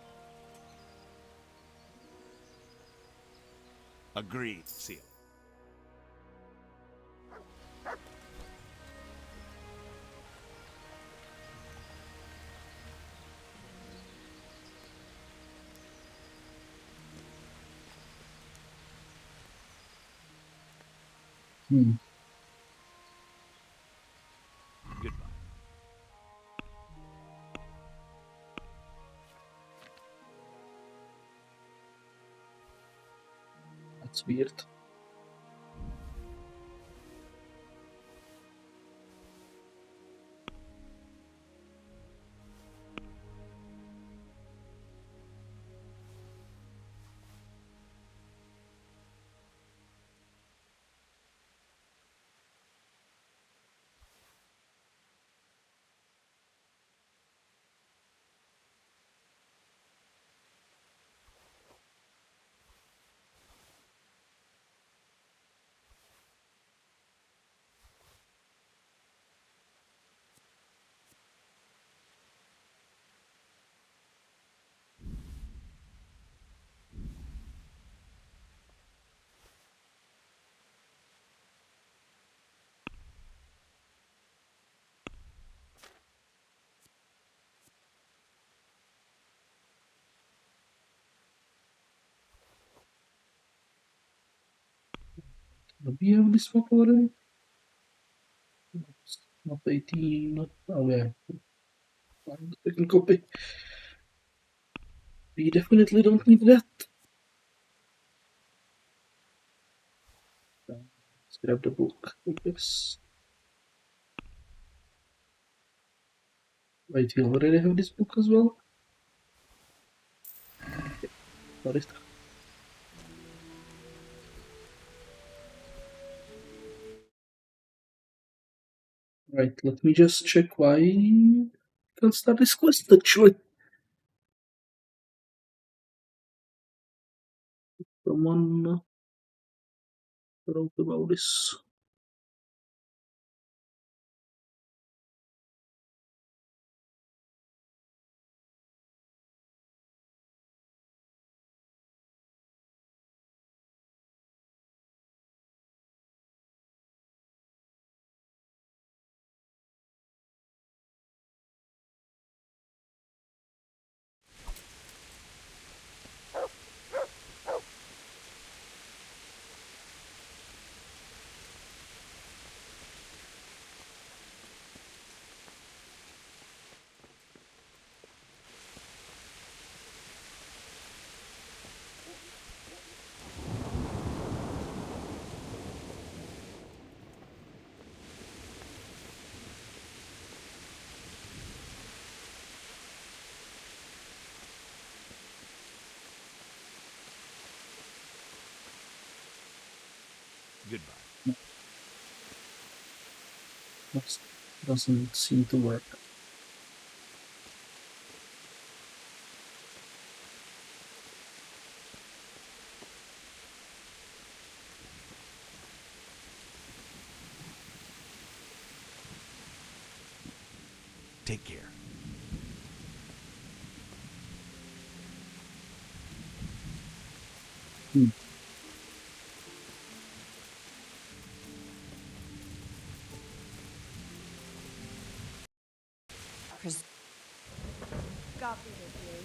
Agreed, Seal. Goodbye. That's weird. Do we have this map already? Map 18. Oh yeah. Find the second copy. We definitely don't need that. Let's grab the book, I guess. Wait, we already have this book as well? Okay, got it. Right, let me just check why I can't start this quest actually. Someone wrote about this. Goodbye. That doesn't seem to work. Take care. God be with you.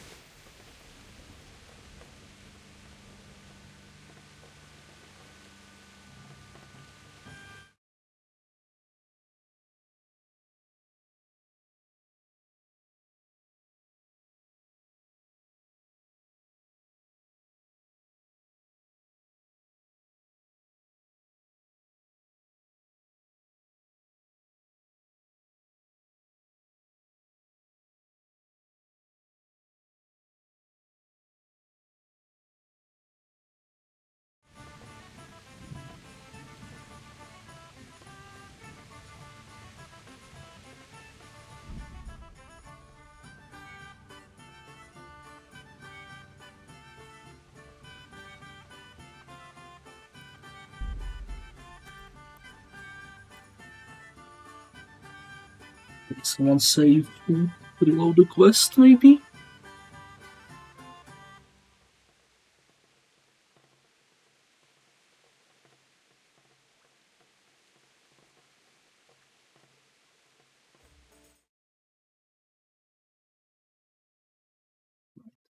Someone save to reload the quest, maybe?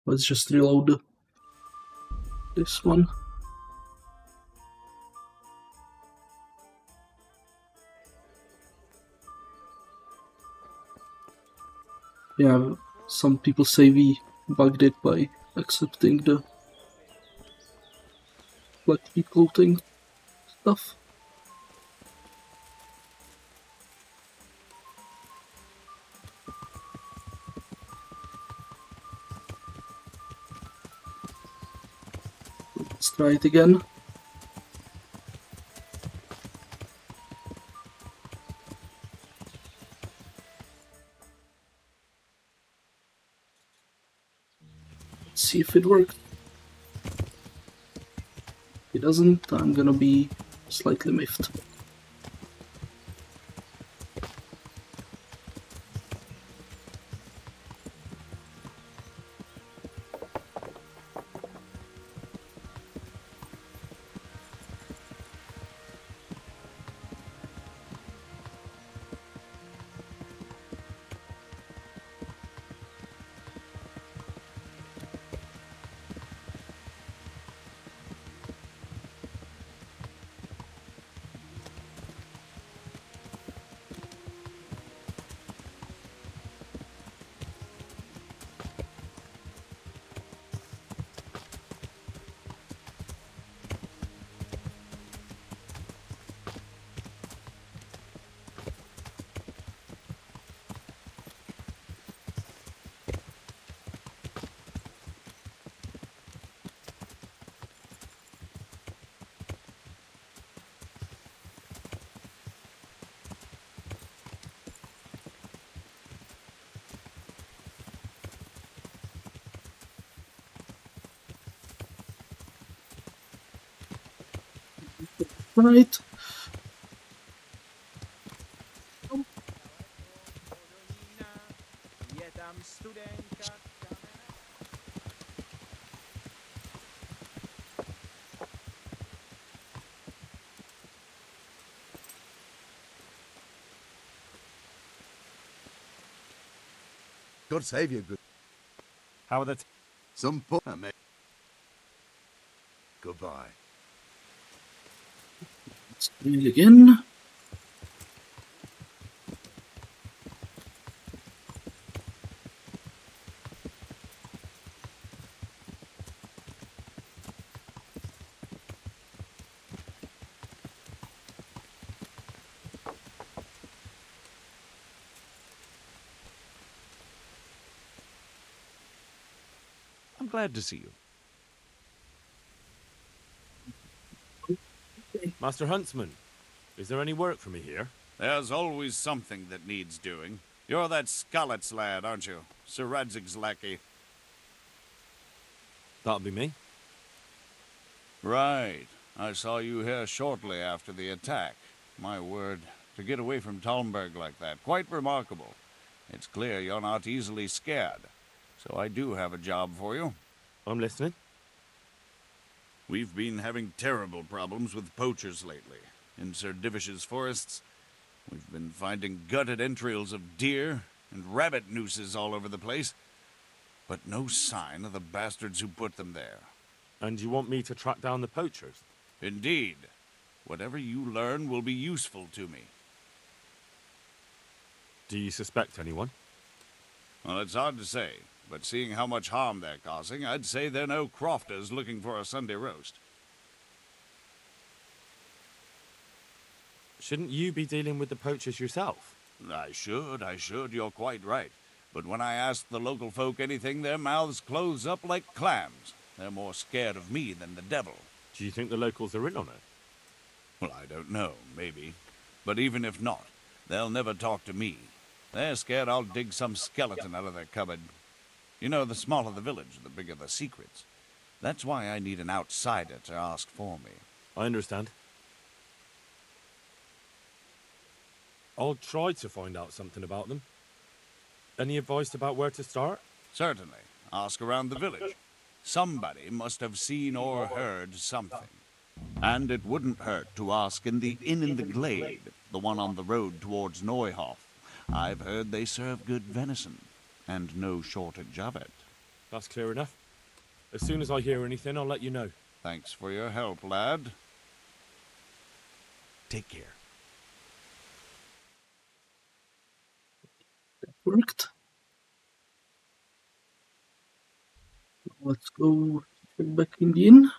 Let's just reload this one. Yeah, some people say we bugged it by accepting the black clothing stuff. Let's try it again. Let's see if it works. If it doesn't, I'm gonna be slightly miffed. Right. God save you, good. How are the... Some poor... Goodbye. Let's try it again. I'm glad to see you. Okay. Master Huntsman, is there any work for me here? There's always something that needs doing. You're that Skalitz lad, aren't you? Sir Radzig's lackey. That'll be me. Right. I saw you here shortly after the attack. My word, to get away from Talmberg like that, quite remarkable. It's clear you're not easily scared. So I do have a job for you. I'm listening. We've been having terrible problems with poachers lately. In Sir Divish's forests, we've been finding gutted entrails of deer and rabbit nooses all over the place, but no sign of the bastards who put them there. And you want me to track down the poachers? Indeed. Whatever you learn will be useful to me. Do you suspect anyone? Well, it's hard to say, but seeing how much harm they're causing, I'd say they're no crofters looking for a Sunday roast. Shouldn't you be dealing with the poachers yourself? I should, you're quite right. But when I ask the local folk anything, their mouths close up like clams. They're more scared of me than the devil. Do you think the locals are in on it? Well, I don't know, maybe. But even if not, they'll never talk to me. They're scared I'll dig some skeleton out of their cupboard. You know, the smaller the village, the bigger the secrets. That's why I need an outsider to ask for me. I understand. I'll try to find out something about them. Any advice about where to start? Certainly. Ask around the village. Somebody must have seen or heard something. And it wouldn't hurt to ask in the inn in the glade, the one on the road towards Neuhof. I've heard they serve good venison, and no shortage of it. That's clear enough. As soon as I hear anything, I'll let you know. Thanks for your help, lad. Take care. That worked. Let's go check back in the inn.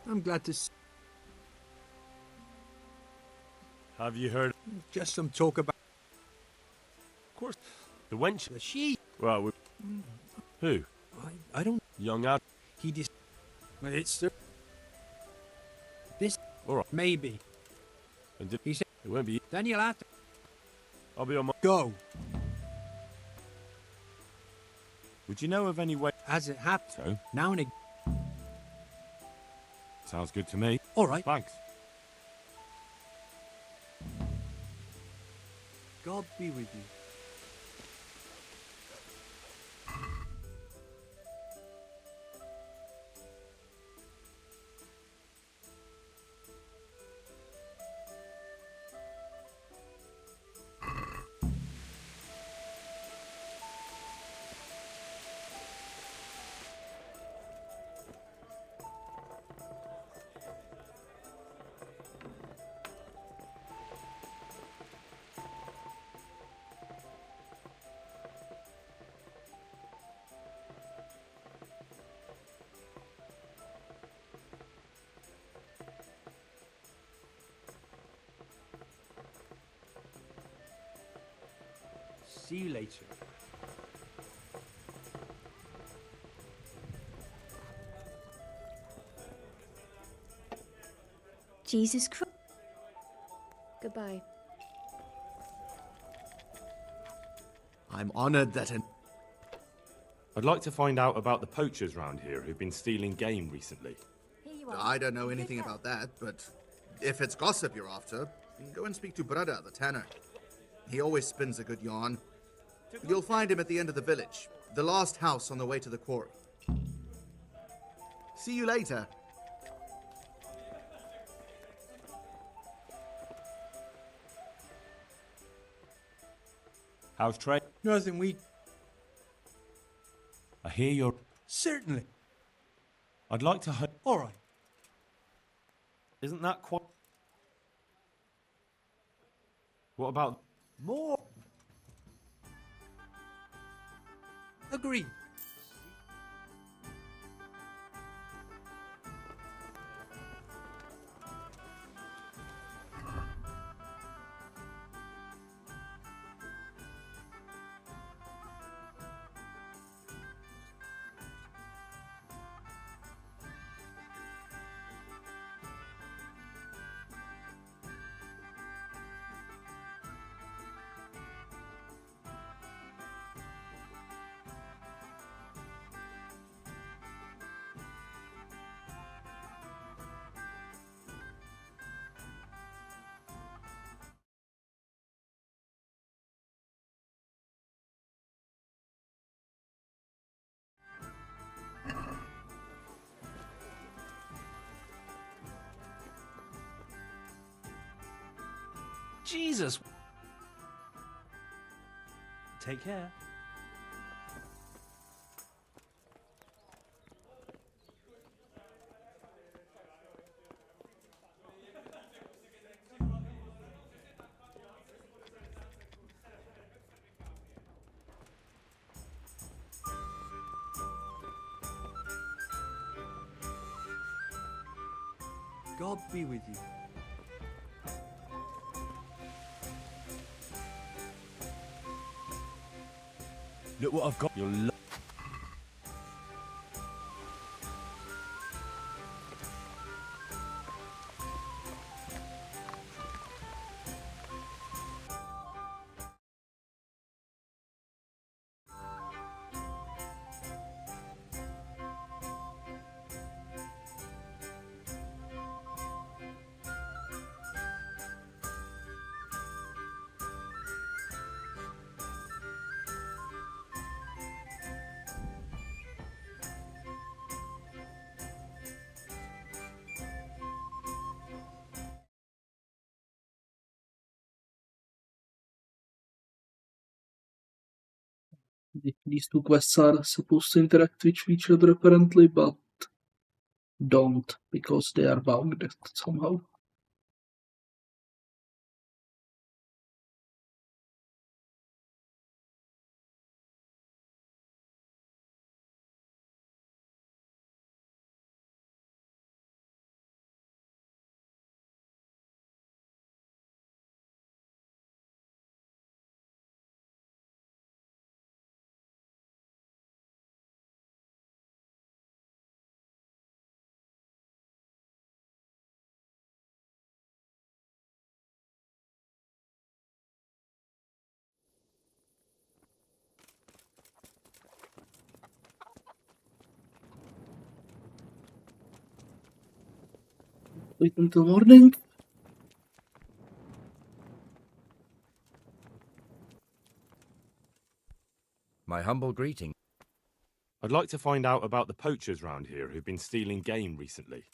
I'm glad to see. Have you heard? Just some talk about. Of course. The wench. The she. Well, who? I don't. Young ad. He just. Well, it's the. This. All right. Maybe. And did he said it won't be. Then you'll have to. I'll be on my. Go. Would you know of any way? As it happens. So. Now and again. Sounds good to me. All right. Thanks. God be with you. See you later. Jesus Christ. Goodbye. I'm honored that an... I'd like to find out about the poachers round here who've been stealing game recently. I don't know anything about that, but if it's gossip you're after, go and speak to Brother, the tanner. He always spins a good yarn. You'll find him at the end of the village, the last house on the way to the quarry. See you later. How's trade? Nothing, we... I hear you're... Certainly. I'd like to... All right. Isn't that quite... What about... More. Agreed. Jesus! Take care. God be with you. Look what I've got. You'll These two quests are supposed to interact with each other apparently, but don't, because they are bugged somehow. Wait until morning. My humble greeting. I'd like to find out about the poachers round here who've been stealing game recently.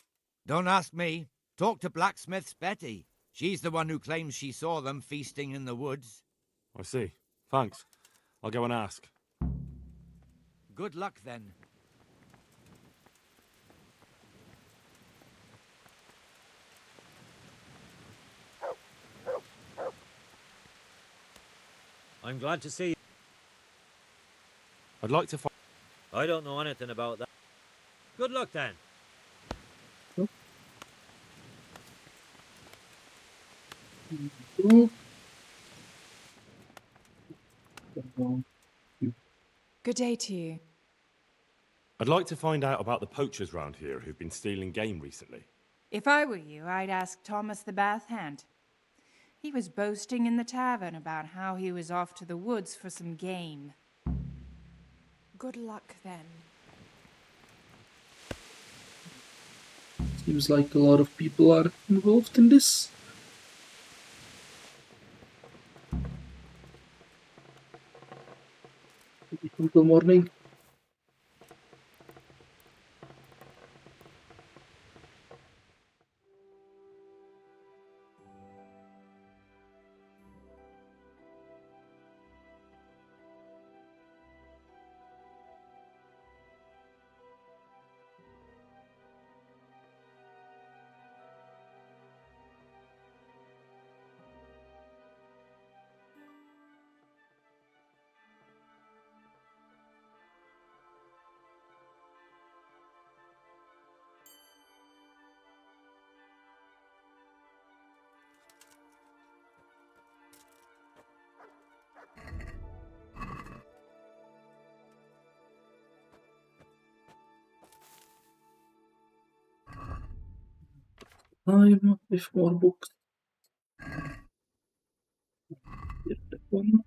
Don't ask me. Talk to Blacksmith's Betty. She's the one who claims she saw them feasting in the woods. I see. Thanks. I'll go and ask. Good luck, then. I'm glad to see you. I'd like to find... I don't know anything about that. Good luck, then. Good day to you. I'd like to find out about the poachers round here who've been stealing game recently. If I were you, I'd ask Thomas the Bath Hand. He was boasting in the tavern about how he was off to the woods for some game. Good luck, then. Seems like a lot of people are involved in this. until morning. Time with more books. Here, that one.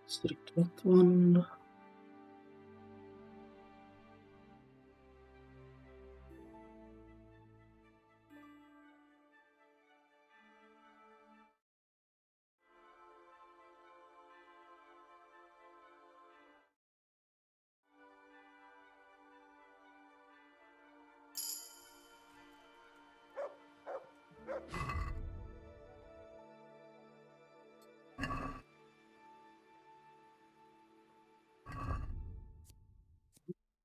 Select that one.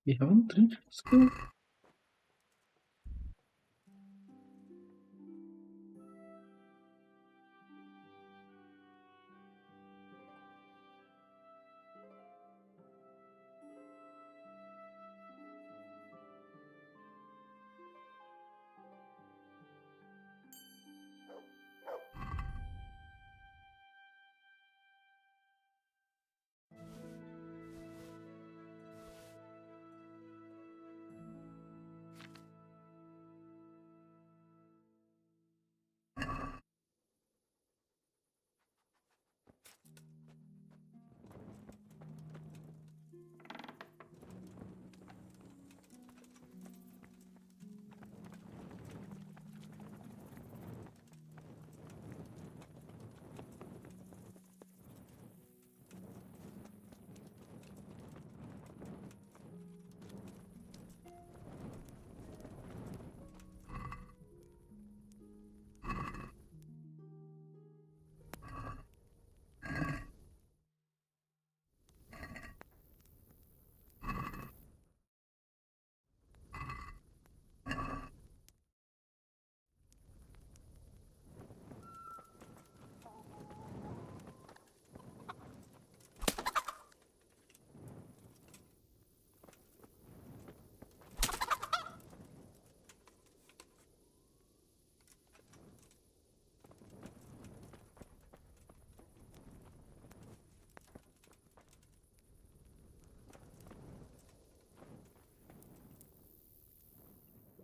We haven't reached school.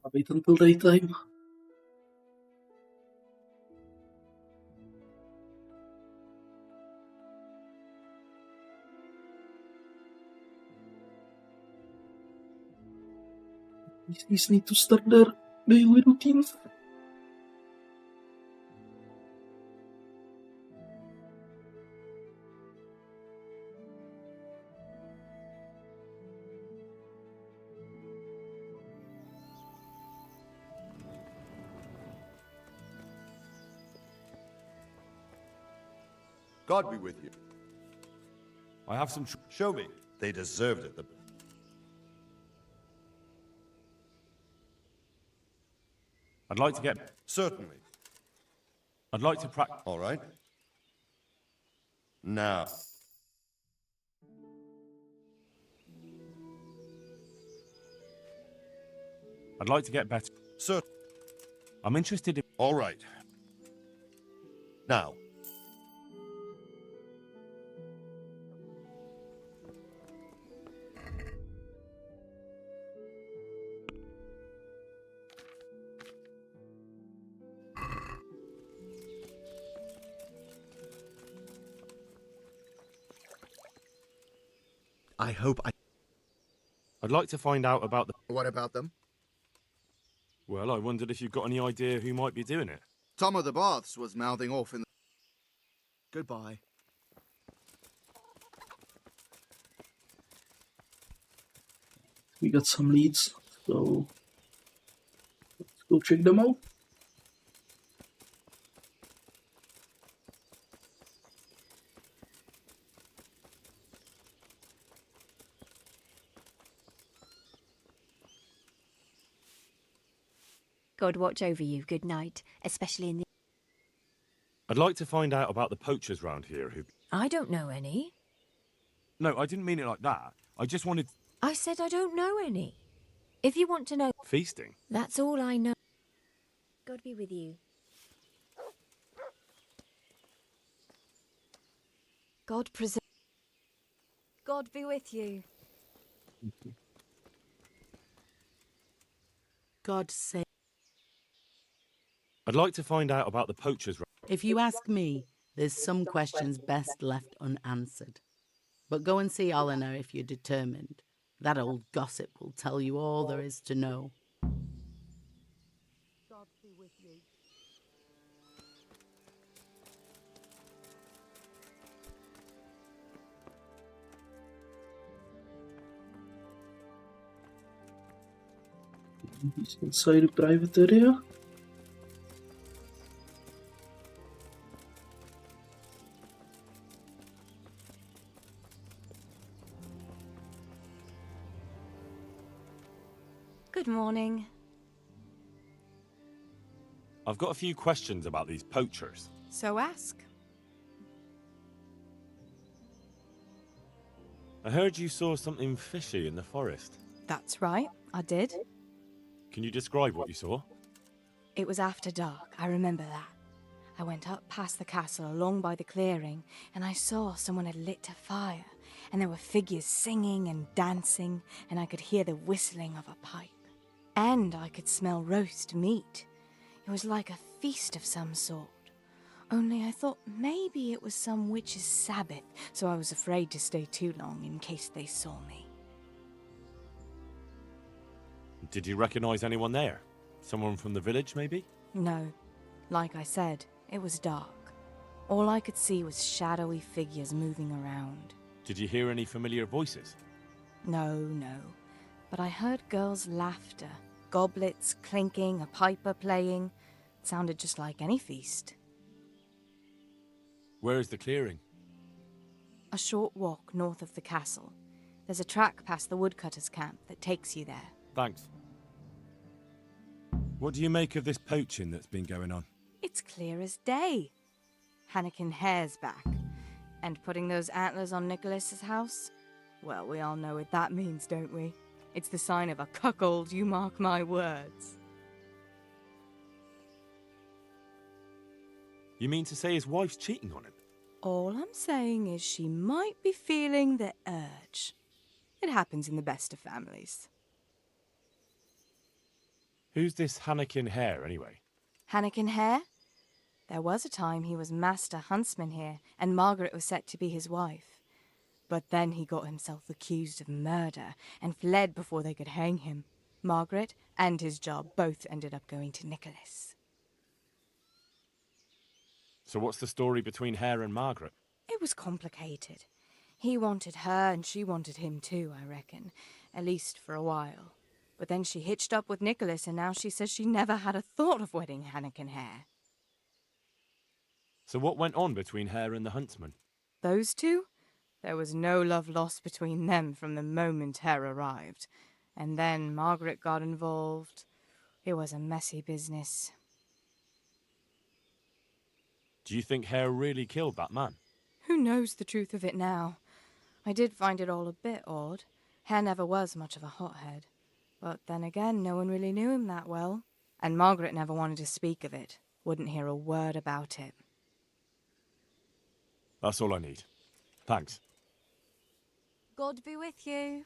I'll wait until daytime. These need to start their daily routines. God be with you. I have some. Show me. They deserved it. I'd like to get. Certainly. I'd like to practice. All right. Now. I'd like to get better. Sir. I'm interested in. All right. Now. I'd like to find out about the. What about them? Well, I wondered if you've got any idea who might be doing it. Tom of the Baths was mouthing off in the... Goodbye. We got some leads, so let's go check them out. God watch over you. Good night, especially in the... I'd like to find out about the poachers round here who... I don't know any. No, I didn't mean it like that. I just wanted... I said I don't know any. If you want to know... Feasting? That's all I know. God be with you. God preserve... God be with you. God save... I'd like to find out about the poachers... If you ask me, there's some questions best left unanswered. But go and see Olener if you're determined. That old gossip will tell you all there is to know. God be with you. He's inside a private area. Good morning. I've got a few questions about these poachers. So ask. I heard you saw something fishy in the forest. That's right, I did. Can you describe what you saw? It was after dark, I remember that. I went up past the castle along by the clearing, and I saw someone had lit a fire, and there were figures singing and dancing, and I could hear the whistling of a pipe. And I could smell roast meat. It was like a feast of some sort. Only I thought maybe it was some witch's Sabbath, so I was afraid to stay too long in case they saw me. Did you recognize anyone there? Someone from the village, maybe? No. Like I said, it was dark. All I could see was shadowy figures moving around. Did you hear any familiar voices? No. But I heard girls' laughter, goblets clinking, a piper playing. It sounded just like any feast. Where is the clearing? A short walk north of the castle. There's a track past the woodcutter's camp that takes you there. Thanks. What do you make of this poaching that's been going on? It's clear as day. Hannikin Hare's back. And putting those antlers on Nicholas's house? Well, we all know what that means, don't we? It's the sign of a cuckold, you mark my words. You mean to say his wife's cheating on him? All I'm saying is she might be feeling the urge. It happens in the best of families. Who's this Hannikin Hare, anyway? Hannikin Hare? There was a time he was master huntsman here, and Margaret was set to be his wife. But then he got himself accused of murder and fled before they could hang him. Margaret and his job both ended up going to Nicholas. So what's the story between Hare and Margaret? It was complicated. He wanted her and she wanted him too, I reckon. At least for a while. But then she hitched up with Nicholas and now she says she never had a thought of wedding Hannikin Hare. So what went on between Hare and the huntsman? Those two? There was no love lost between them from the moment Hare arrived. And then Margaret got involved. It was a messy business. Do you think Hare really killed that man? Who knows the truth of it now? I did find it all a bit odd. Hare never was much of a hothead. But then again, no one really knew him that well. And Margaret never wanted to speak of it. Wouldn't hear a word about it. That's all I need. Thanks. God be with you.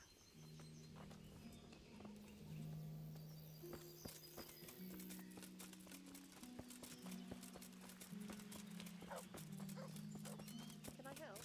Can I help?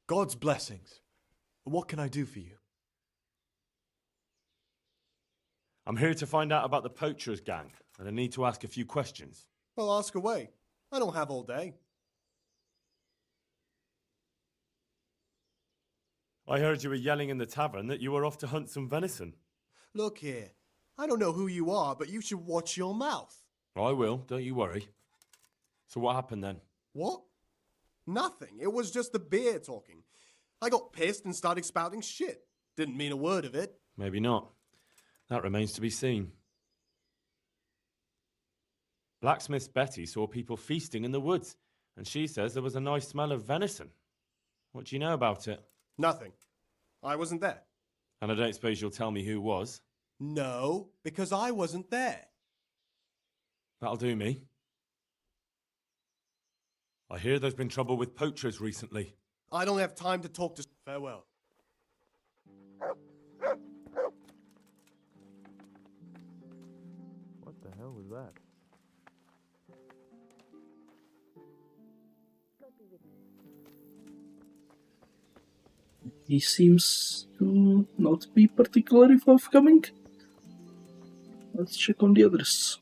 God's blessings. What can I do for you? I'm here to find out about the poachers gang, and I need to ask a few questions. Well, ask away. I don't have all day. I heard you were yelling in the tavern that you were off to hunt some venison. Look here. I don't know who you are, but you should watch your mouth. I will, don't you worry. So what happened then? What? Nothing. It was just the beer talking. I got pissed and started spouting shit. Didn't mean a word of it. Maybe not. That remains to be seen. Blacksmith's Betty saw people feasting in the woods, and she says there was a nice smell of venison. What do you know about it? Nothing. I wasn't there. And I don't suppose you'll tell me who was? No, because I wasn't there. That'll do me. I hear there's been trouble with poachers recently. I don't have time to talk to... Farewell. What the hell was that? He seems to not be particularly forthcoming. Let's check on the others.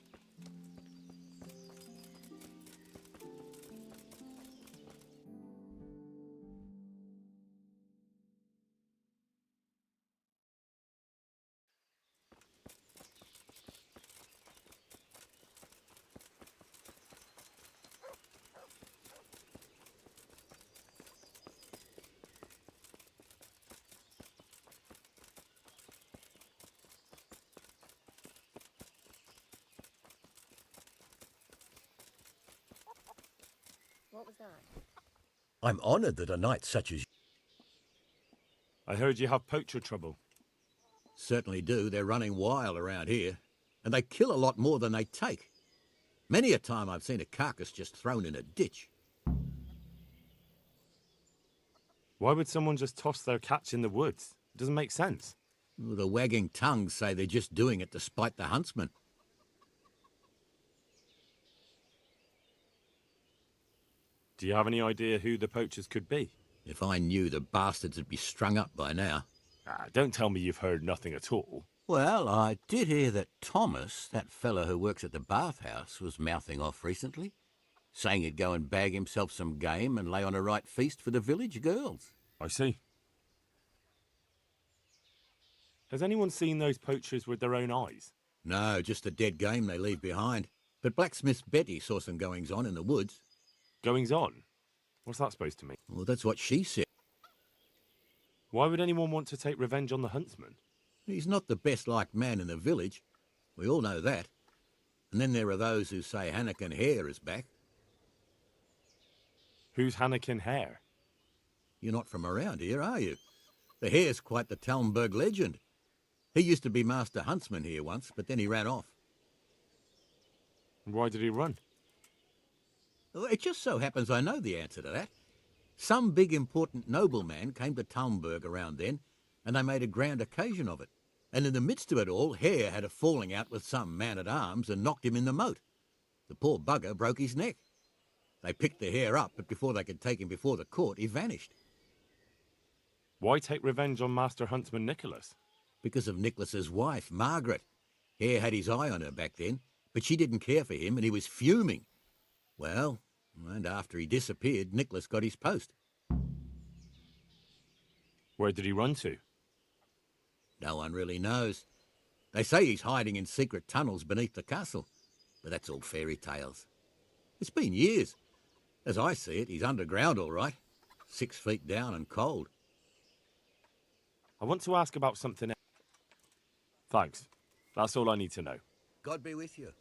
What was that? I'm honoured that a knight such as you... I heard you have poacher trouble. Certainly do. They're running wild around here, and they kill a lot more than they take. Many a time I've seen a carcass just thrown in a ditch. Why would someone just toss their catch in the woods? It doesn't make sense. Well, the wagging tongues say they're just doing it to spite the huntsman. Do you have any idea who the poachers could be? If I knew, the bastards would be strung up by now. Don't tell me you've heard nothing at all. Well, I did hear that Thomas, that fellow who works at the bathhouse, was mouthing off recently, saying he'd go and bag himself some game and lay on a right feast for the village girls. I see. Has anyone seen those poachers with their own eyes? No, just the dead game they leave behind. But Blacksmith's Betty saw some goings-on in the woods. Goings-on? What's that supposed to mean? Well, that's what she said. Why would anyone want to take revenge on the huntsman? He's not the best-liked man in the village. We all know that. And then there are those who say Hannikin Hare is back. Who's Hannikin Hare? You're not from around here, are you? The Hare's quite the Talmberg legend. He used to be master huntsman here once, but then he ran off. Why did he run? It just so happens I know the answer to that. Some big important nobleman came to Talmberg around then, and they made a grand occasion of it. And in the midst of it all, Hare had a falling out with some man-at-arms and knocked him in the moat. The poor bugger broke his neck. They picked the Hare up, but before they could take him before the court, he vanished. Why take revenge on Master Huntsman Nicholas? Because of Nicholas's wife, Margaret. Hare had his eye on her back then, but she didn't care for him and he was fuming. Well, and after he disappeared, Nicholas got his post. Where did he run to? No one really knows. They say he's hiding in secret tunnels beneath the castle, but that's all fairy tales. It's been years. As I see it, he's underground all right. 6 feet down and cold. I want to ask about something else. Thanks. That's all I need to know. God be with you.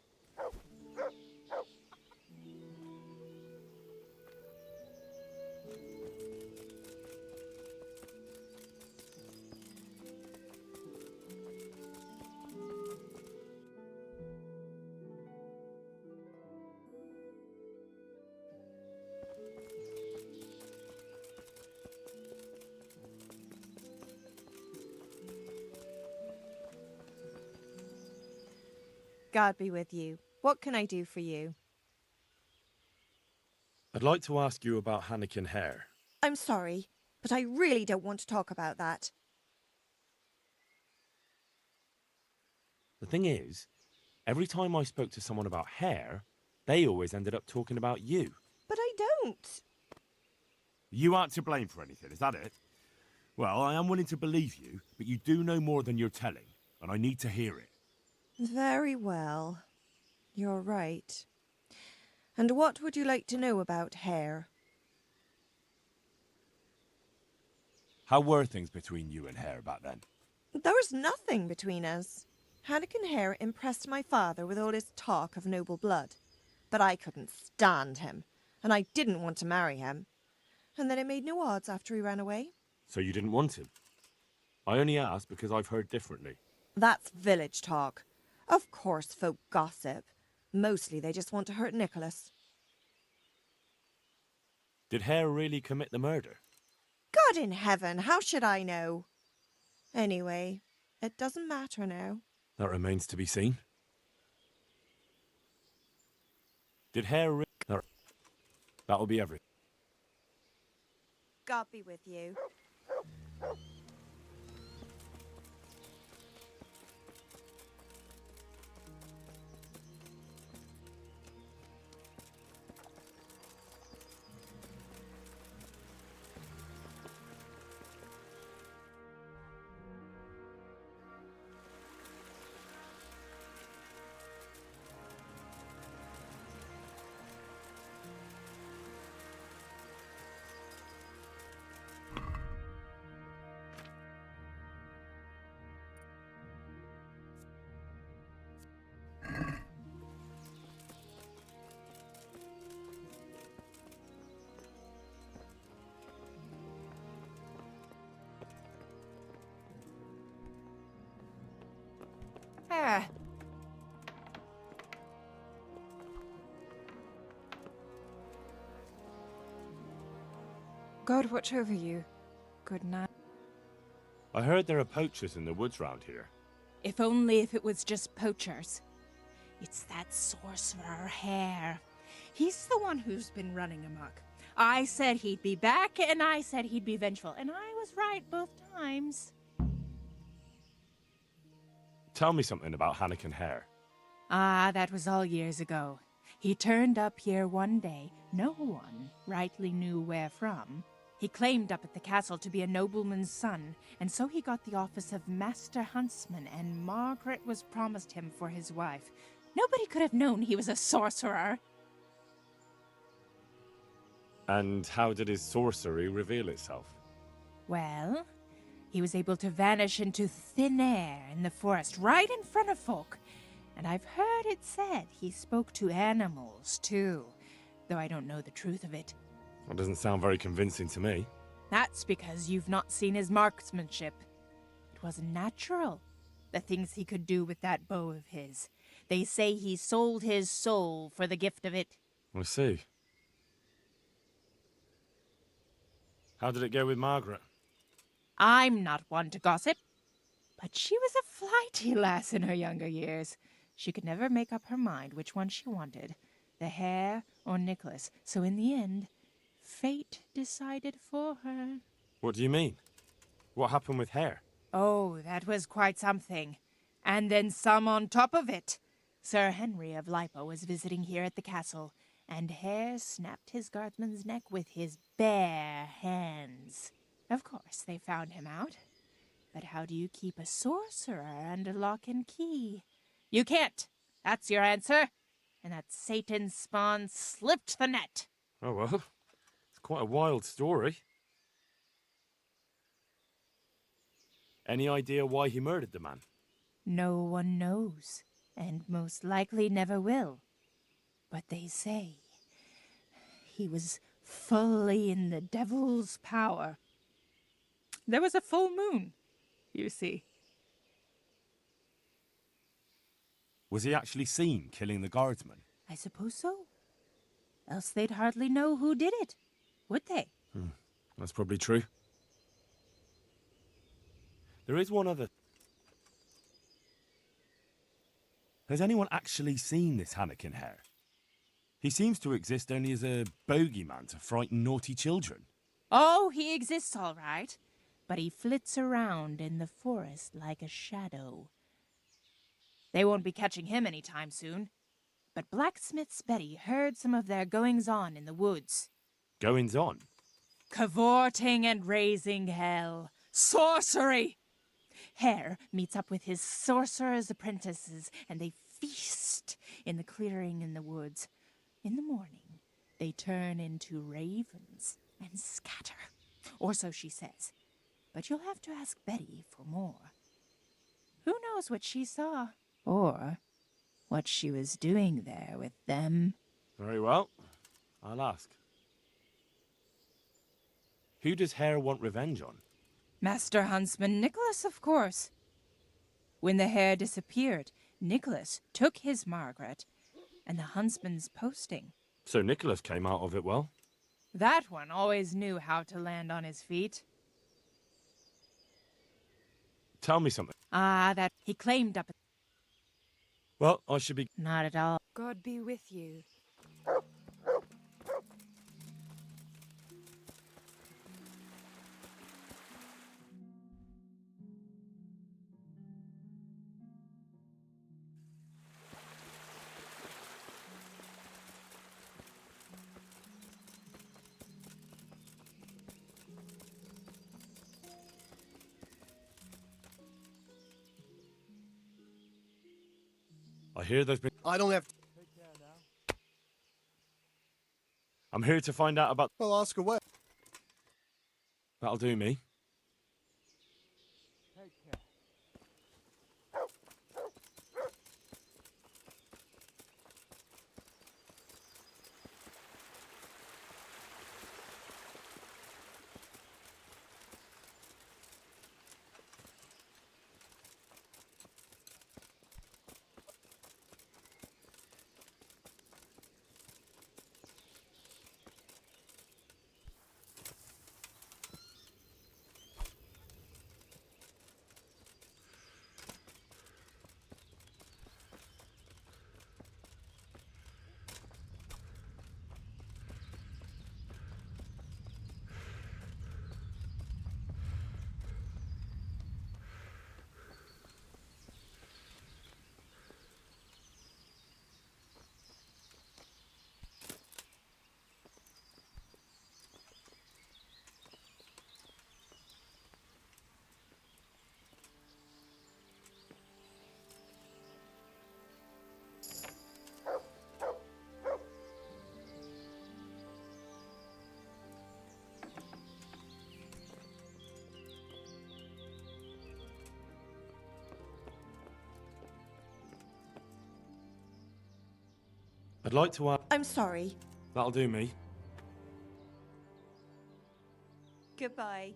God be with you. What can I do for you? I'd like to ask you about Hannikin Hare. I'm sorry. But I really don't want to talk about that. The thing is, every time I spoke to someone about hair, they always ended up talking about you. But I don't. You aren't to blame for anything, is that it? Well, I am willing to believe you, but you do know more than you're telling, and I need to hear it. Very well. You're right. And what would you like to know about hair? How were things between you and Hare back then? There was nothing between us. Hannikin Hare impressed my father with all his talk of noble blood. But I couldn't stand him, and I didn't want to marry him. And then it made no odds after he ran away. So you didn't want him? I only asked because I've heard differently. That's village talk. Of course folk gossip. Mostly they just want to hurt Nicholas. Did Hare really commit the murder? God in heaven, how should I know? Anyway, it doesn't matter now. That remains to be seen. Did Hare really... That'll be everything. God be with you. God watch over you. Good night. I heard there are poachers in the woods round here. If only if it was just poachers. It's that sorcerer Hare. He's the one who's been running amok. I said he'd be back, and I said he'd be vengeful, and I was right both times. Tell me something about Hannikin Hare. Ah, that was all years ago. He turned up here one day, no one rightly knew where from. He claimed up at the castle to be a nobleman's son, and so he got the office of Master Huntsman, and Margaret was promised him for his wife. Nobody could have known he was a sorcerer. And how did his sorcery reveal itself? Well, he was able to vanish into thin air in the forest right in front of folk. And I've heard it said he spoke to animals, too, though I don't know the truth of it. That doesn't sound very convincing to me. That's because you've not seen his marksmanship. It wasn't natural, the things he could do with that bow of his. They say he sold his soul for the gift of it. I see. How did it go with Margaret? I'm not one to gossip, but she was a flighty lass in her younger years. She could never make up her mind which one she wanted, the Hare or Nicholas. So in the end, fate decided for her. What do you mean? What happened with Hare? Oh, that was quite something. And then some on top of it. Sir Henry of Lipo was visiting here at the castle, and Hare snapped his guardsman's neck with his bare hands. Of course, they found him out. But how do you keep a sorcerer under lock and key? You can't. That's your answer. And that Satan's spawn slipped the net. Oh, well, it's quite a wild story. Any idea why he murdered the man? No one knows, and most likely never will. But they say he was fully in the devil's power. There was a full moon, you see. Was he actually seen killing the guardsman? I suppose so. Else they'd hardly know who did it, would they? That's probably true. There is one other... Has anyone actually seen this Hannikin Hare? He seems to exist only as a bogeyman to frighten naughty children. Oh, he exists all right, but he flits around in the forest like a shadow. They won't be catching him any time soon, but Blacksmith's Betty heard some of their goings-on in the woods. Goings on? Cavorting and raising hell. Sorcery! Hare meets up with his sorcerer's apprentices, and they feast in the clearing in the woods. In the morning, they turn into ravens and scatter. Or so she says. But you'll have to ask Betty for more. Who knows what she saw? Or what she was doing there with them? Very well. I'll ask. Who does Hare want revenge on? Master Huntsman Nicholas, of course. When the hare disappeared, Nicholas took his Margaret and the huntsman's posting. So Nicholas came out of it well. That one always knew how to land on his feet. Tell me something. That he claimed up. Well, I should be... Not at all. God be with you. I hear there's been... I don't have to. I'm here to find out about... Well, ask away. That'll do me. I'd like to ask... I'm sorry. That'll do me. Goodbye.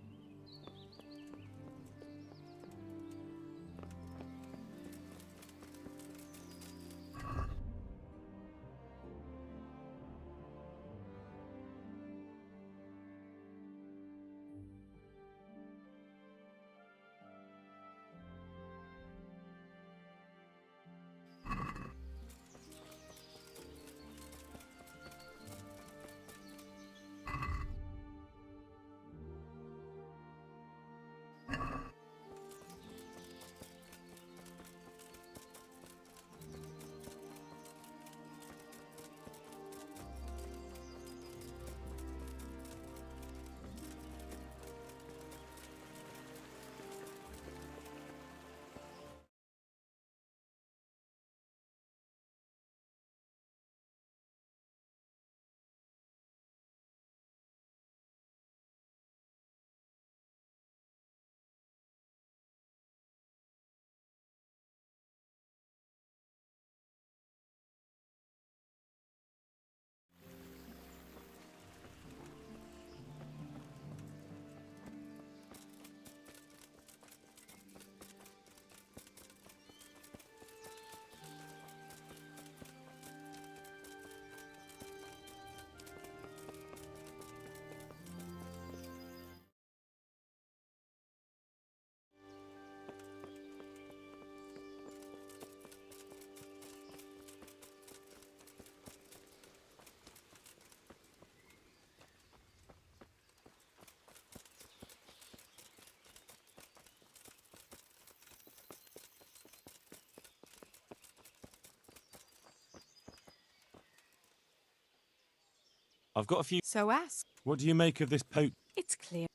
I've got a few. So ask. What do you make of this poach? It's clear.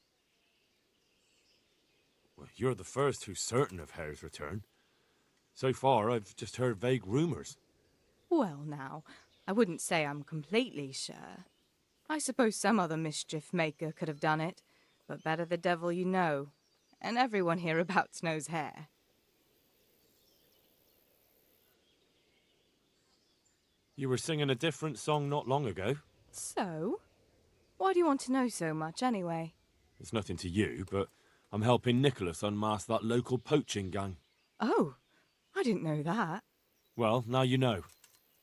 Well, you're the first who's certain of Hare's return. So far, I've just heard vague rumours. Well, now, I wouldn't say I'm completely sure. I suppose some other mischief maker could have done it, but better the devil you know. And everyone hereabouts knows Hare. You were singing a different song not long ago. So? Why do you want to know so much, anyway? It's nothing to you, but I'm helping Nicholas unmask that local poaching gang. Oh, I didn't know that. Well, now you know.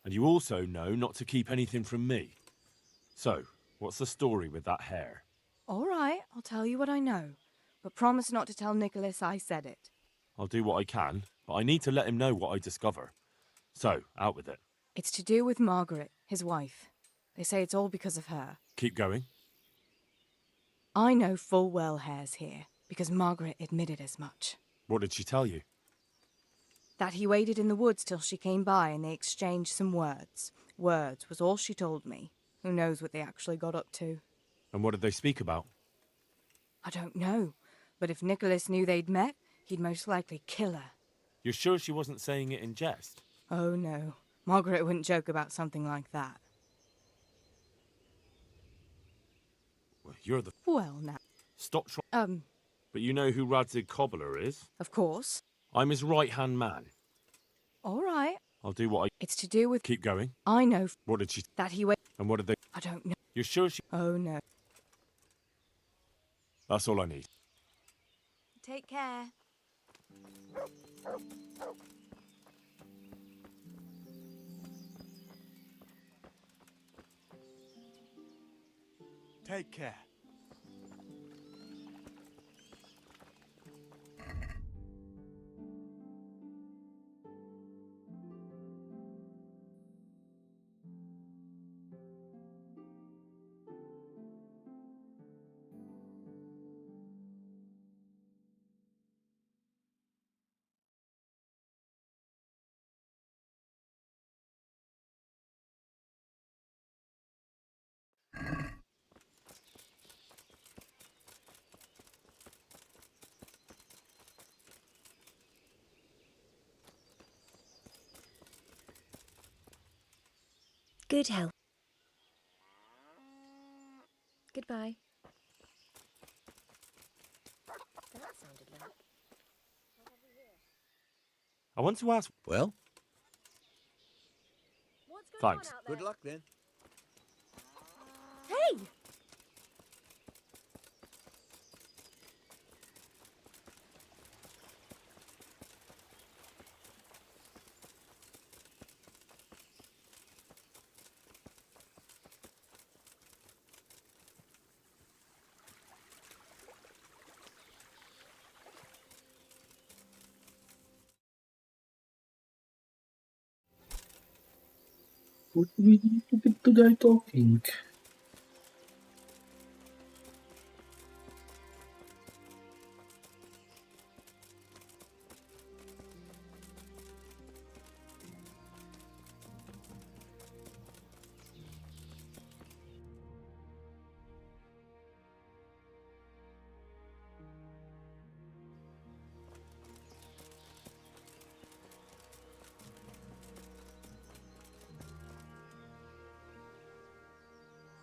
And you also know not to keep anything from me. So, what's the story with that Hare? All right, I'll tell you what I know. But promise not to tell Nicholas I said it. I'll do what I can, but I need to let him know what I discover. So, out with it. It's to do with Margaret, his wife. They say it's all because of her. Keep going. I know full well Hare's here, because Margaret admitted as much. What did she tell you? That he waited in the woods till she came by and they exchanged some words. Words was all she told me. Who knows what they actually got up to? And what did they speak about? I don't know. But if Nicholas knew they'd met, he'd most likely kill her. You're sure she wasn't saying it in jest? Oh, no. Margaret wouldn't joke about something like that. Well, you're the... Well, now... Stop trying... But you know who Radzig Cobbler is? Of course. I'm his right-hand man. All right. I'll do what I... It's to do with... Keep going. I know... What did she... That he wait... And what did they... I don't know. You're sure she... Oh, no. That's all I need. Take care. Take care. Good health. Goodbye. That sounded like... I want to ask... Well? Thanks. Good luck, then. Hey! What do we need to get the guy talking?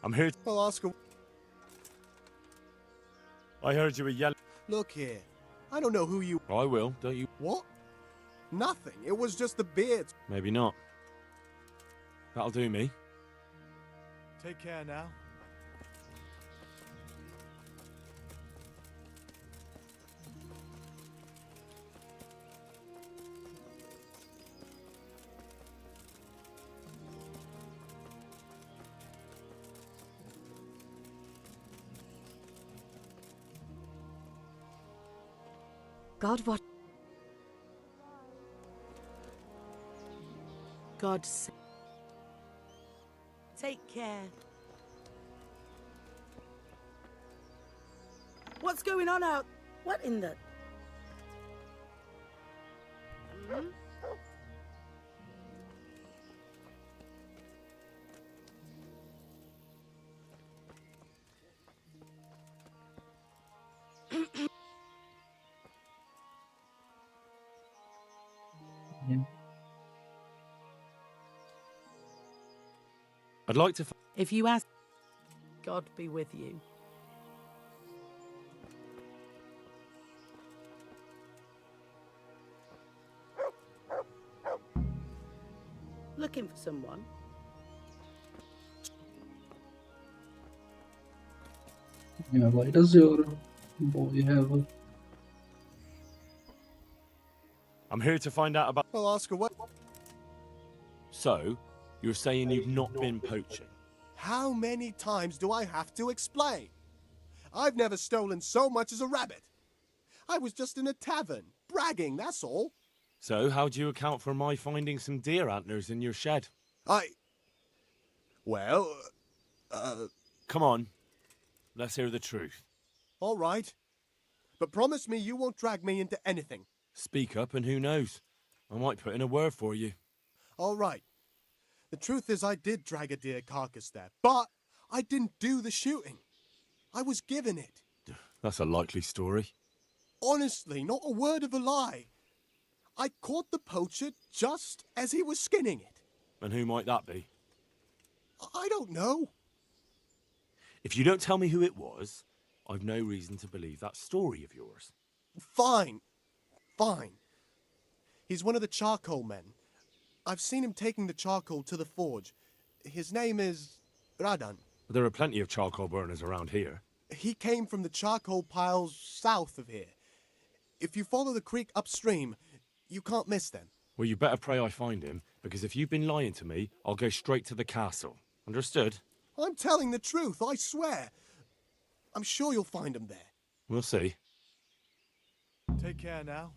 I'm here... Well, Oscar... I heard you were yelling... Look here. I don't know who you... I will, don't you? What? Nothing. It was just the beard. Maybe not. That'll do me. Take care now. God, what? God save. Take care. What's going on out? What in the... Hmm? I'd like to... If you ask, God be with you. Looking for someone? Yeah, why does your boy have a... I'm here to find out about... Well, ask away. So, you're saying you've not been poaching? How many times do I have to explain? I've never stolen so much as a rabbit. I was just in a tavern, bragging, that's all. So, how do you account for my finding some deer antlers in your shed? Well, Come on, let's hear the truth. all right. But promise me you won't drag me into anything. Speak up and who knows? I might put in a word for you. All right. The truth is I did drag a deer carcass there, but I didn't do the shooting. I was given it. That's a likely story. Honestly, not a word of a lie. I caught the poacher just as he was skinning it. And who might that be? I don't know. If you don't tell me who it was, I've no reason to believe that story of yours. Fine. Fine. He's one of the charcoal men. I've seen him taking the charcoal to the forge. His name is Radan. There are plenty of charcoal burners around here. He came from the charcoal piles south of here. If you follow the creek upstream, you can't miss them. Well, you better pray I find him, because if you've been lying to me, I'll go straight to the castle. Understood? I'm telling the truth, I swear. I'm sure you'll find him there. We'll see. Take care now.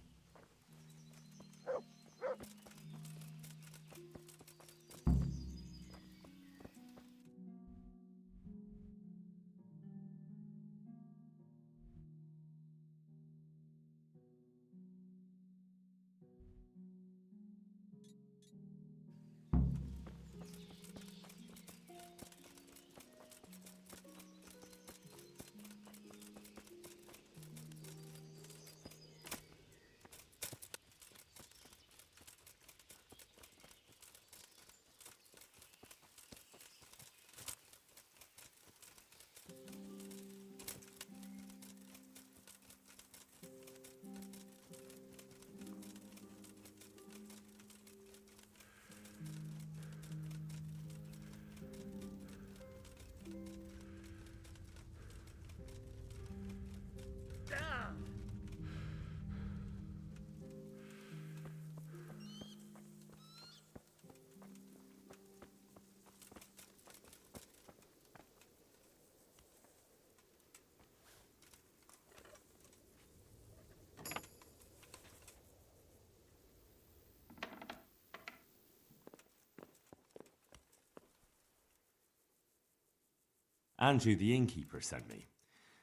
Andrew, the innkeeper, sent me.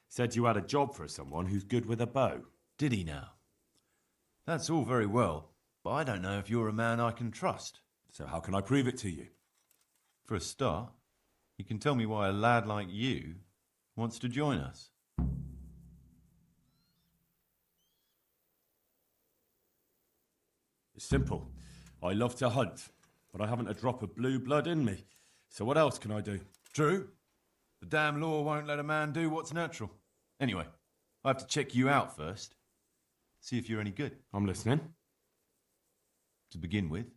Said you had a job for someone who's good with a bow. Did he now? That's all very well, but I don't know if you're a man I can trust. So how can I prove it to you? For a start, you can tell me why a lad like you wants to join us. It's simple. I love to hunt, but I haven't a drop of blue blood in me. So what else can I do? True. The damn law won't let a man do what's natural. Anyway, I have to check you out first. See if you're any good. I'm listening. To begin with,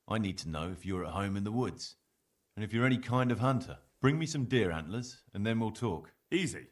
I need to know if you're at home in the woods. And if you're any kind of hunter. Bring me some deer antlers, and then we'll talk. Easy.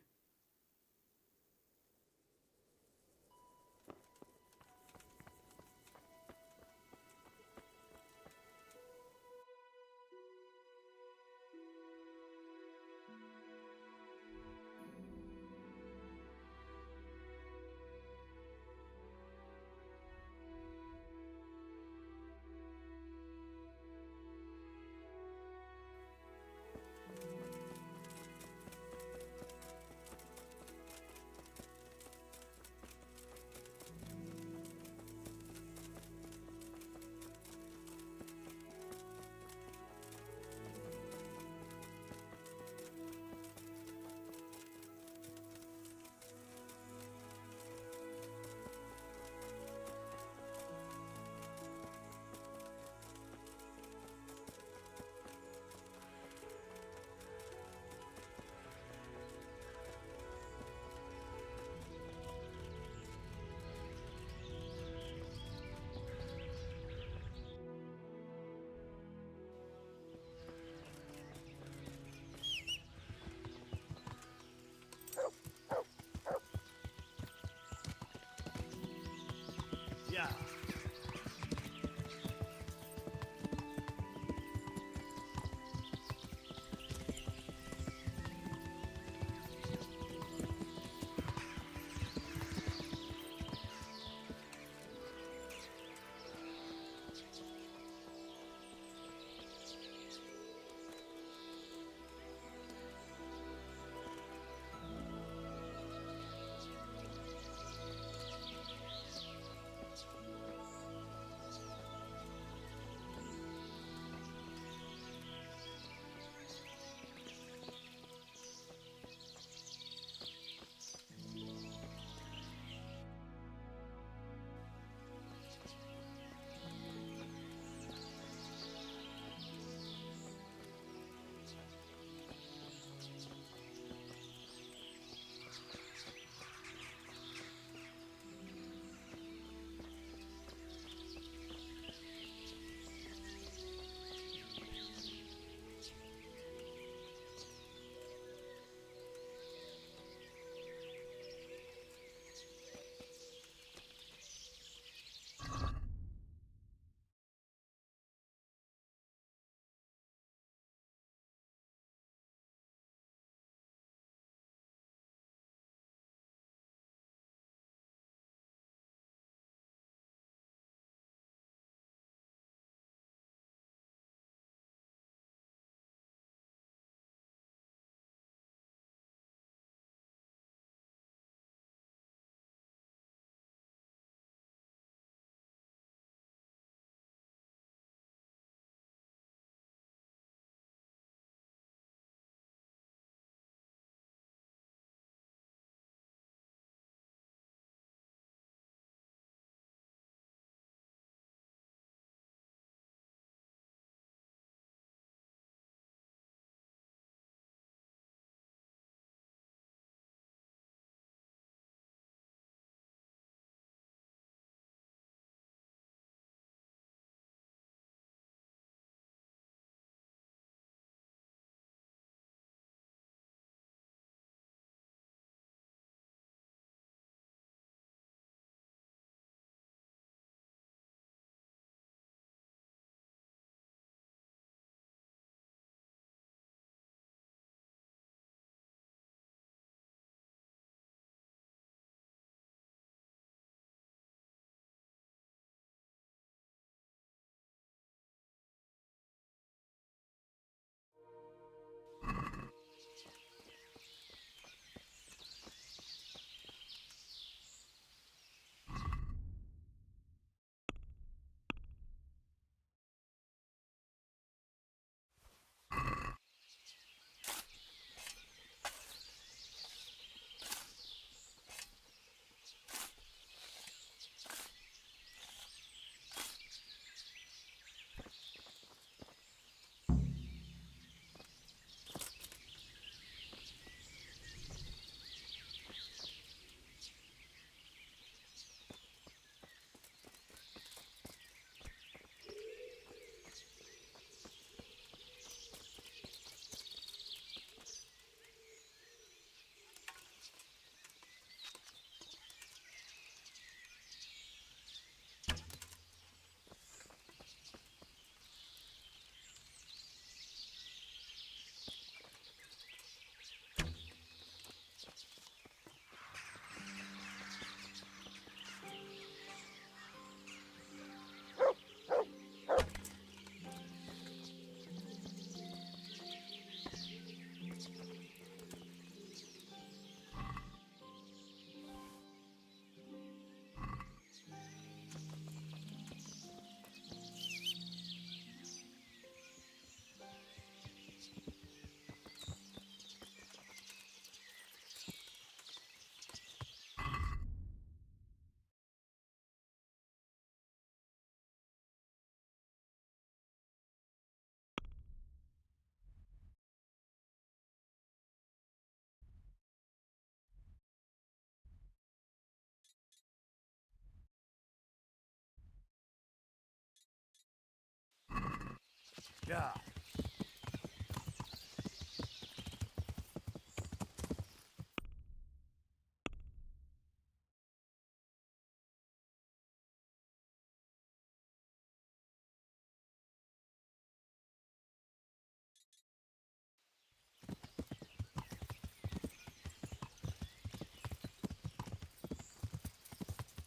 Yeah.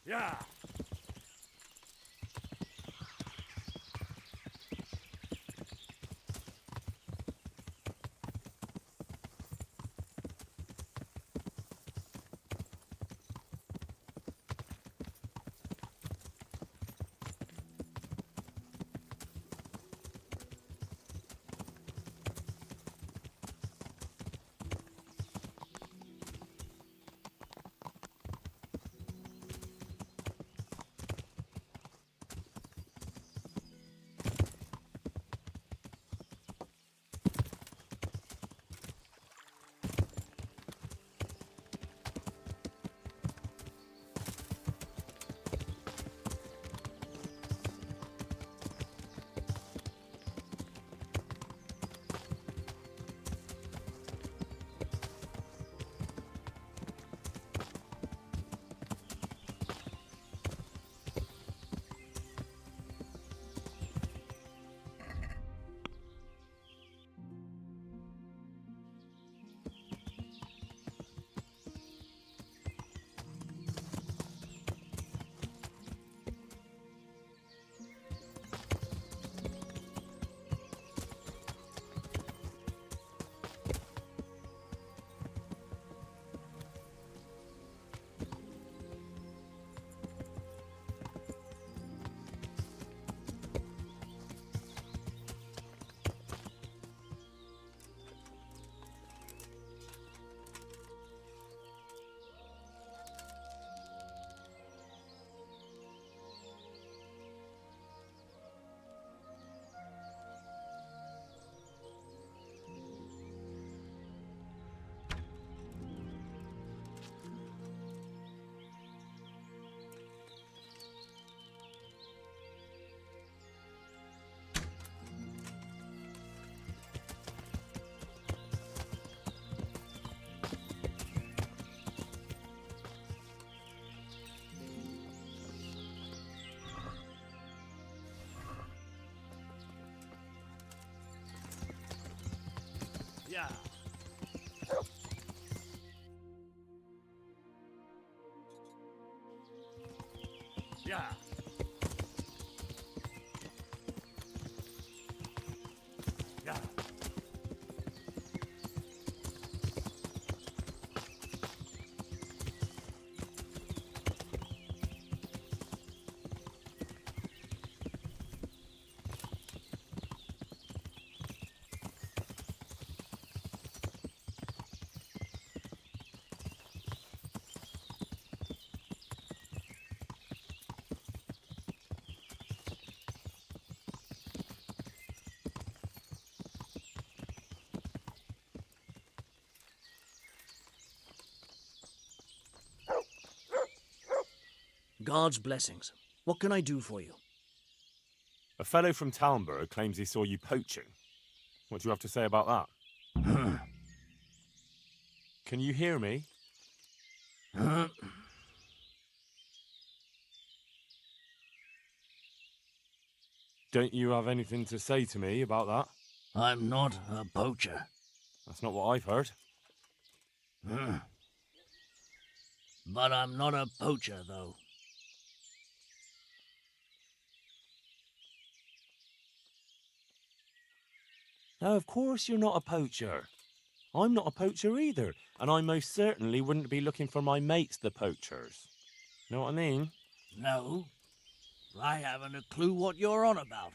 Yeah. Yeah. Yeah. Yeah. God's blessings. What can I do for you? A fellow from Talmberg claims he saw you poaching. What do you have to say about that? Can you hear me? Don't you have anything to say to me about that? I'm not a poacher. That's not what I've heard. But I'm not a poacher, though. Now, of course you're not a poacher. I'm not a poacher either, and I most certainly wouldn't be looking for my mates, the poachers. Know what I mean? No. I haven't a clue what you're on about.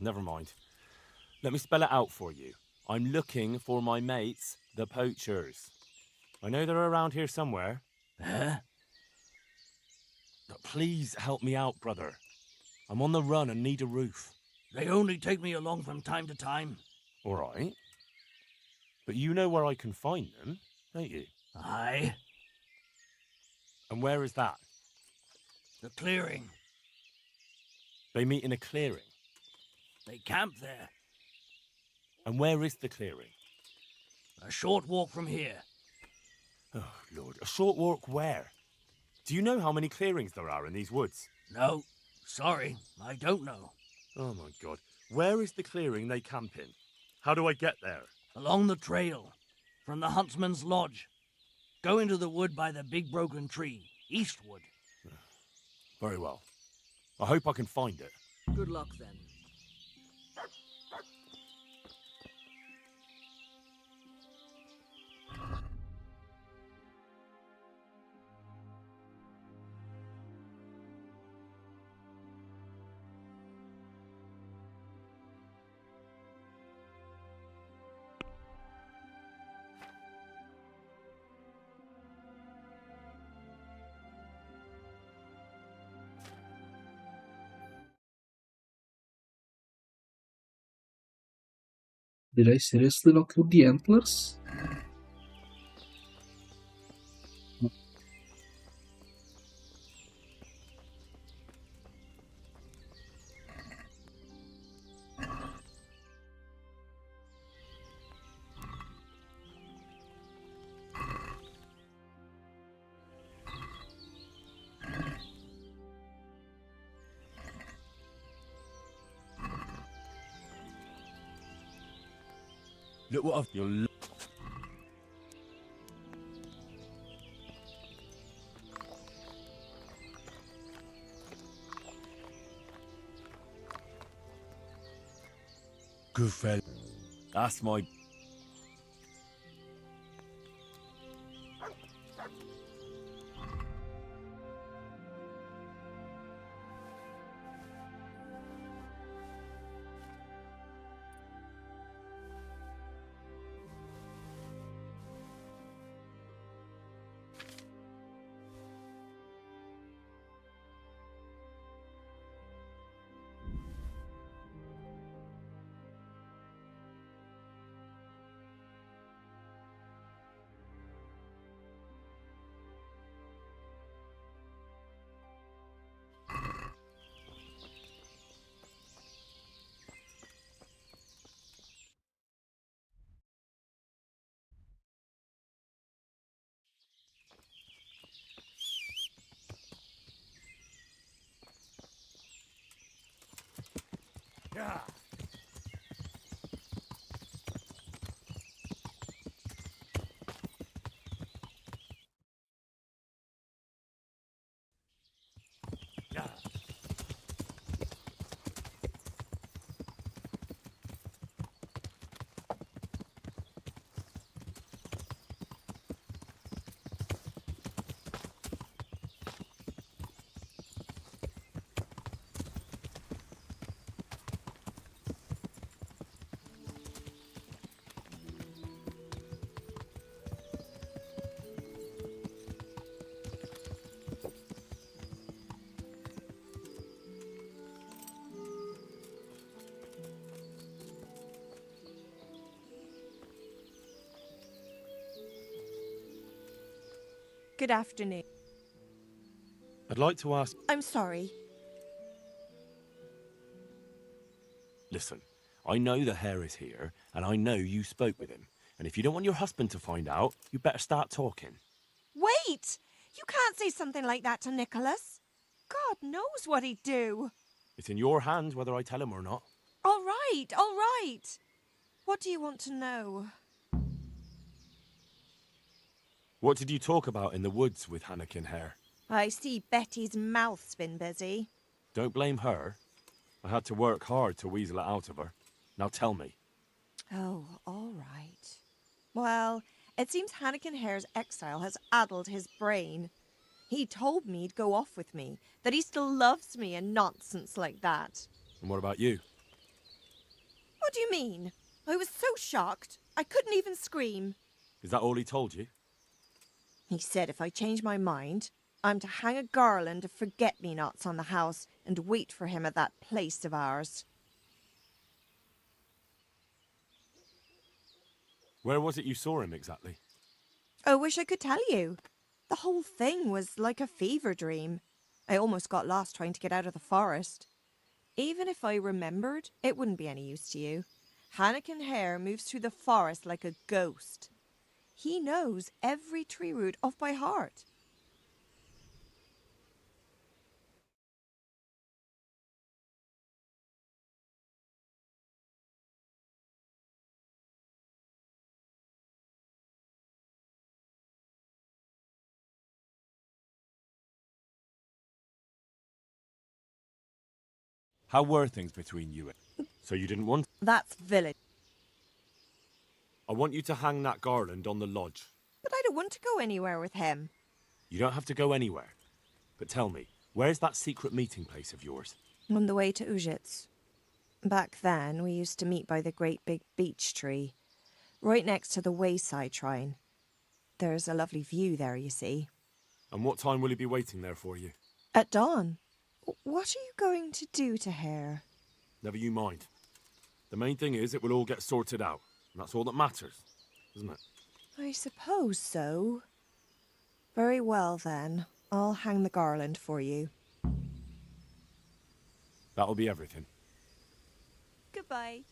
Never mind. Let me spell it out for you. I'm looking for my mates, the poachers. I know they're around here somewhere. Huh? But please help me out, brother. I'm on the run and need a roof. They only take me along from time to time. All right. But you know where I can find them, don't you? Aye. And where is that? The clearing. They meet in a clearing. They camp there. And where is the clearing? A short walk from here. Oh, Lord. A short walk where? Do you know how many clearings there are in these woods? No, sorry, I don't know. Oh, my God. Where is the clearing they camp in? How do I get there? Along the trail, from the huntsman's lodge. Go into the wood by the big broken tree, eastward. Very well. I hope I can find it. Good luck then. Did I seriously not put the antlers? Look what I've... Good fella. That's my... Yeah. Good afternoon. I'd like to ask... I'm sorry. Listen, I know the hare is here, and I know you spoke with him. And if you don't want your husband to find out, you better start talking. Wait! You can't say something like that to Nicholas. God knows what he'd do. It's in your hands whether I tell him or not. All right, all right. What do you want to know? What did you talk about in the woods with Hannikin Hare? I see Betty's mouth's been busy. Don't blame her. I had to work hard to weasel it out of her. Now tell me. Oh, all right. Well, it seems Hannikin Hare's exile has addled his brain. He told me he'd go off with me, that he still loves me and nonsense like that. And what about you? What do you mean? I was so shocked, I couldn't even scream. Is that all he told you? He said if I change my mind, I'm to hang a garland of forget-me-nots on the house and wait for him at that place of ours. Where was it you saw him exactly? I wish I could tell you. The whole thing was like a fever dream. I almost got lost trying to get out of the forest. Even if I remembered, it wouldn't be any use to you. Hannikin Hare moves through the forest like a ghost. He knows every tree root off by heart. How were things between you and... So you didn't want... That's village. I want you to hang that garland on the lodge. But I don't want to go anywhere with him. You don't have to go anywhere. But tell me, where's that secret meeting place of yours? On the way to Ujitz. Back then, we used to meet by the great big beech tree, right next to the wayside shrine. There's a lovely view there, you see. And what time will he be waiting there for you? At dawn. What are you going to do to Hare? Never you mind. The main thing is it will all get sorted out. And that's all that matters, isn't it? I suppose so. Very well, then. I'll hang the garland for you. That'll be everything. Goodbye.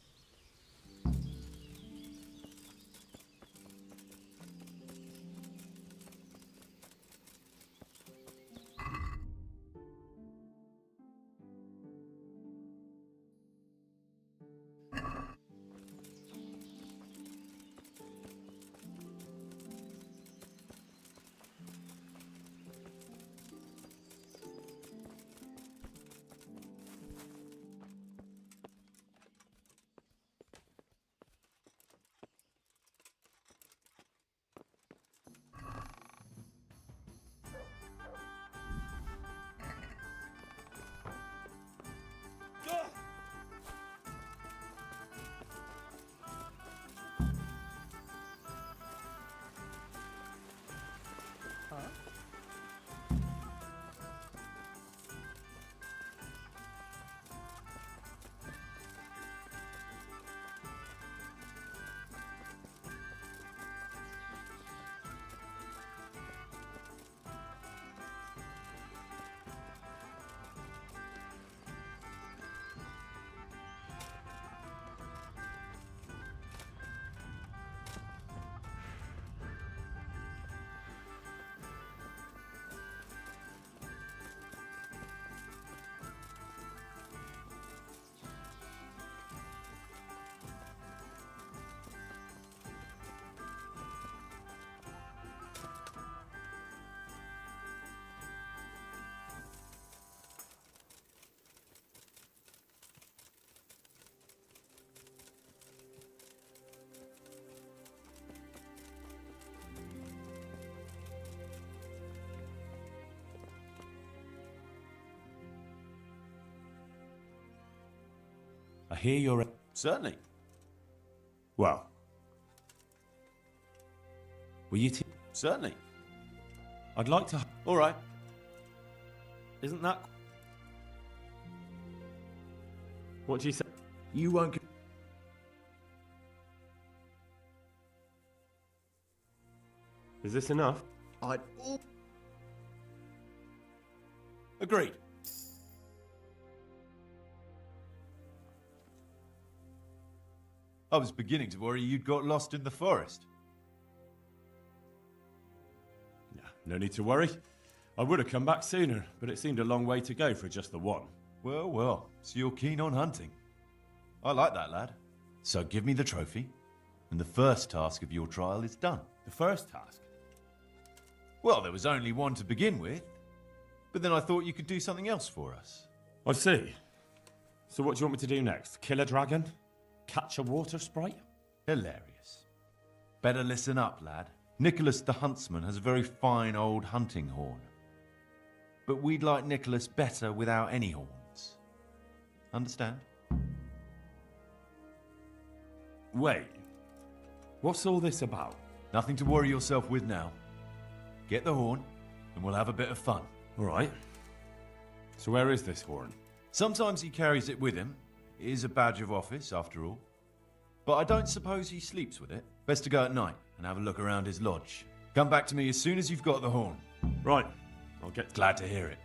I hear you're... Certainly. Well. Will you... Certainly. I'd like to... All right. Isn't that... What do you say? You won't... Is this enough? I'd... Agreed. I was beginning to worry you'd got lost in the forest. No need to worry. I would have come back sooner, but it seemed a long way to go for just the one. Well, well, so you're keen on hunting. I like that, lad. So give me the trophy, and the first task of your trial is done. The first task? Well, there was only one to begin with, but then I thought you could do something else for us. I see. So what do you want me to do next? Kill a dragon? Catch a water sprite? Hilarious. Better listen up, lad. Nicholas the Huntsman has a very fine old hunting horn. But we'd like Nicholas better without any horns. Understand? Wait. What's all this about? Nothing to worry yourself with now. Get the horn, and we'll have a bit of fun. All right. So where is this horn? Sometimes he carries it with him. It is a badge of office, after all. But I don't suppose he sleeps with it. Best to go at night and have a look around his lodge. Come back to me as soon as you've got the horn. Right. I'll get... Glad to hear it.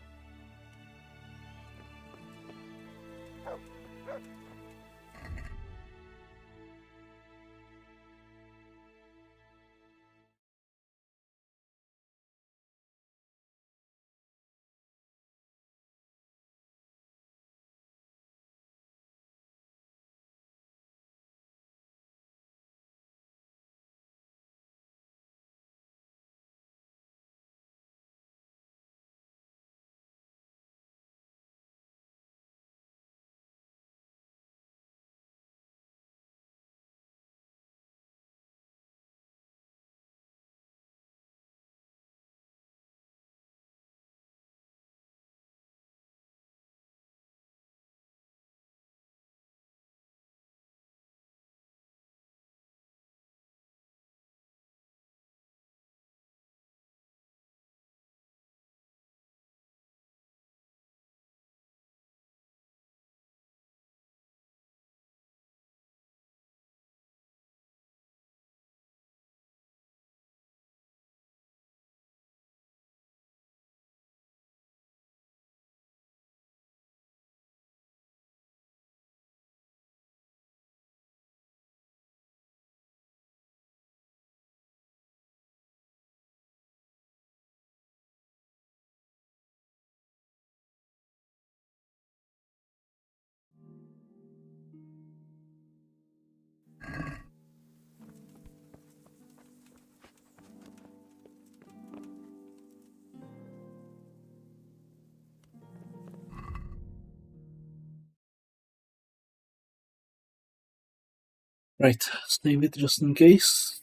Right, save it just in case.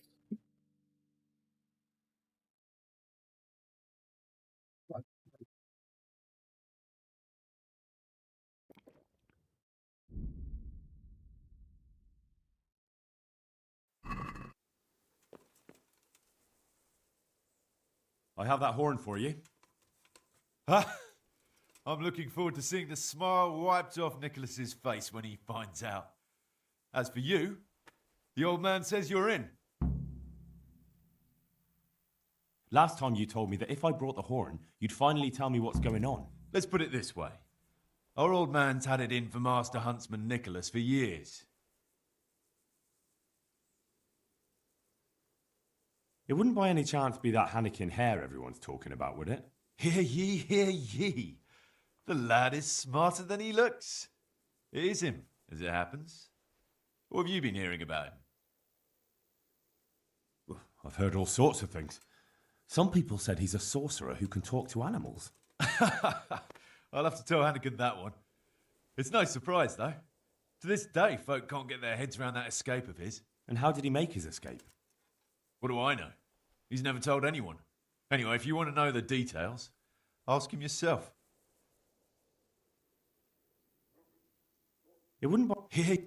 I have that horn for you. Ha! I'm looking forward to seeing the smile wiped off Nicholas's face when he finds out. As for you, the old man says you're in. Last time you told me that if I brought the horn, you'd finally tell me what's going on. Let's put it this way. Our old man's had it in for Master Huntsman Nicholas for years. It wouldn't by any chance be that Hannikin hare everyone's talking about, would it? Hear ye, hear ye. The lad is smarter than he looks. It is him, as it happens. What have you been hearing about him? I've heard all sorts of things. Some people said he's a sorcerer who can talk to animals. I'll have to tell Hannikin that one. It's no surprise, though. To this day, folk can't get their heads around that escape of his. And how did he make his escape? What do I know? He's never told anyone. Anyway, if you want to know the details, ask him yourself. It wouldn't be...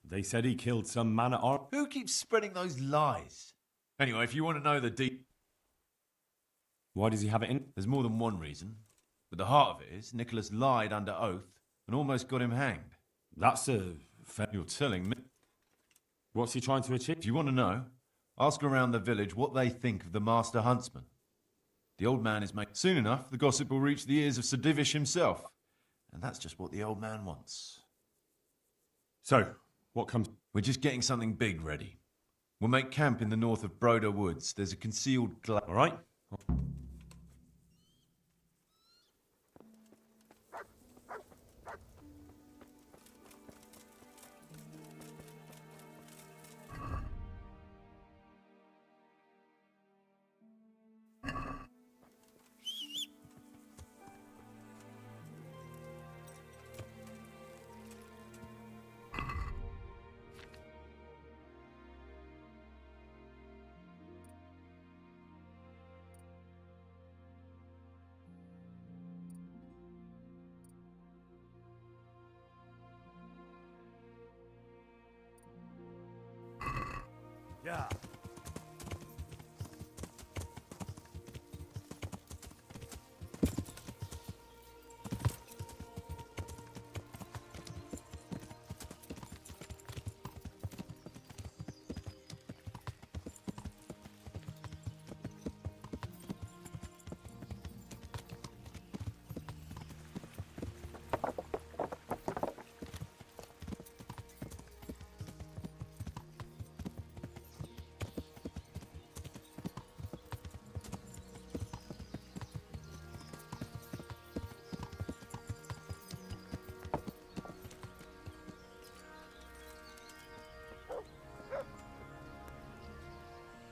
They said he killed some man at arms. Who keeps spreading those lies? Anyway, if you want to know the Why does he have it in? There's more than one reason. But the heart of it is, Nicholas lied under oath and almost got him hanged. That's a... You're telling me. What's he trying to achieve? If you want to know, ask around the village what they think of the Master Huntsman. The old man is making... Soon enough, the gossip will reach the ears of Sir Divish himself. And that's just what the old man wants. So, what comes... We're just getting something big ready. We'll make camp in the north of Broder Woods. There's a concealed... All right. Yeah.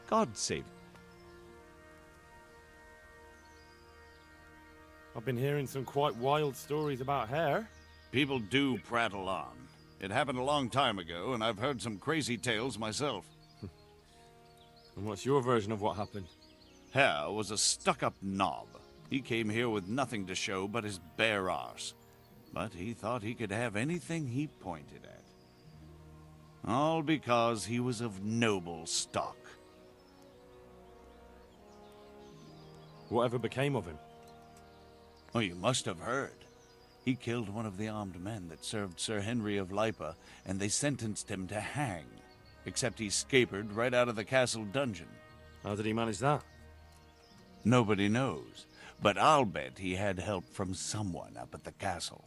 God save. I've been hearing some quite wild stories about hair. People do prattle on. It happened a long time ago, and I've heard some crazy tales myself. And what's your version of what happened? Hare was a stuck-up knob. He came here with nothing to show but his bare arse. But he thought he could have anything he pointed at. All because he was of noble stock. Whatever became of him? Oh, you must have heard. He killed one of the armed men that served Sir Henry of Lipa, and they sentenced him to hang. Except he scapered right out of the castle dungeon. How did he manage that? Nobody knows, but I'll bet he had help from someone up at the castle.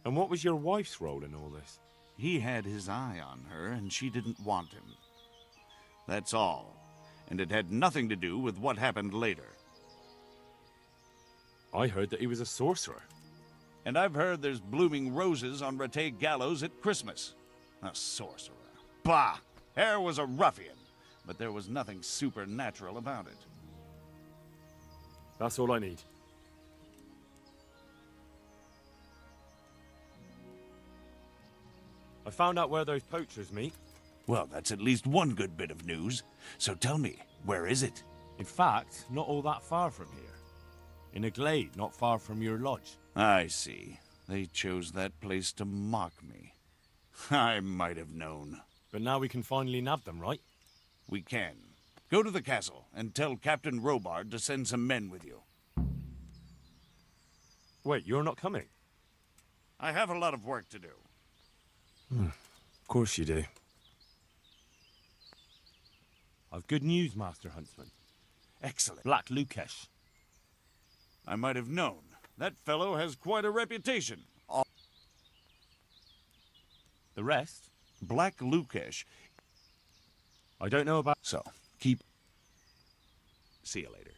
And what was your wife's role in all this? He had his eye on her, and she didn't want him. That's all. And it had nothing to do with what happened later. I heard that he was a sorcerer. And I've heard there's blooming roses on Rattay Gallows at Christmas. A sorcerer. Bah! Hare was a ruffian, but there was nothing supernatural about it. That's all I need. I found out where those poachers meet. Well, that's at least one good bit of news. So tell me, where is it? In fact, not all that far from here. In a glade not far from your lodge. I see. They chose that place to mock me. I might have known. But now we can finally nab them, right? We can. Go to the castle and tell Captain Robard to send some men with you. Wait, you're not coming? I have a lot of work to do. Of course you do. I've good news, Master Huntsman. Excellent. Black Lukesh. I might have known. That fellow has quite a reputation. The rest? Black Lukesh. I don't know about... So, keep... See you later.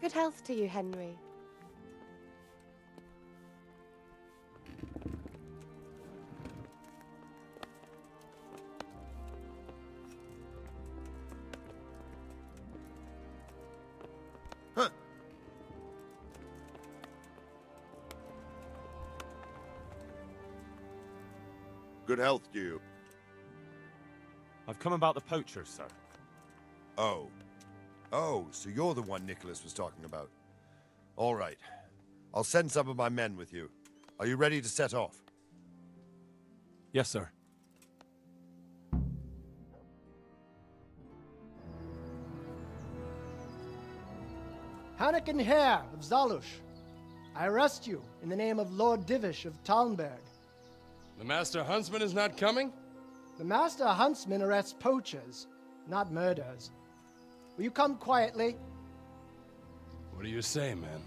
Good health to you, Henry. Good health to you. I've come about the poachers, sir. Oh. Oh, so you're the one Nicholas was talking about. All right. I'll send some of my men with you. Are you ready to set off? Yes, sir. Hannikin Hare of Zalush, I arrest you in the name of Lord Divish of Talmberg. The Master Huntsman is not coming? The Master Huntsman arrests poachers, not murderers. Will you come quietly? What do you say, man?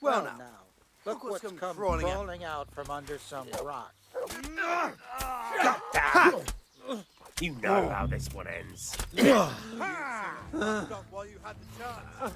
Well, now, look what's come crawling out from under some rock. You know how this one ends. While you had the chance.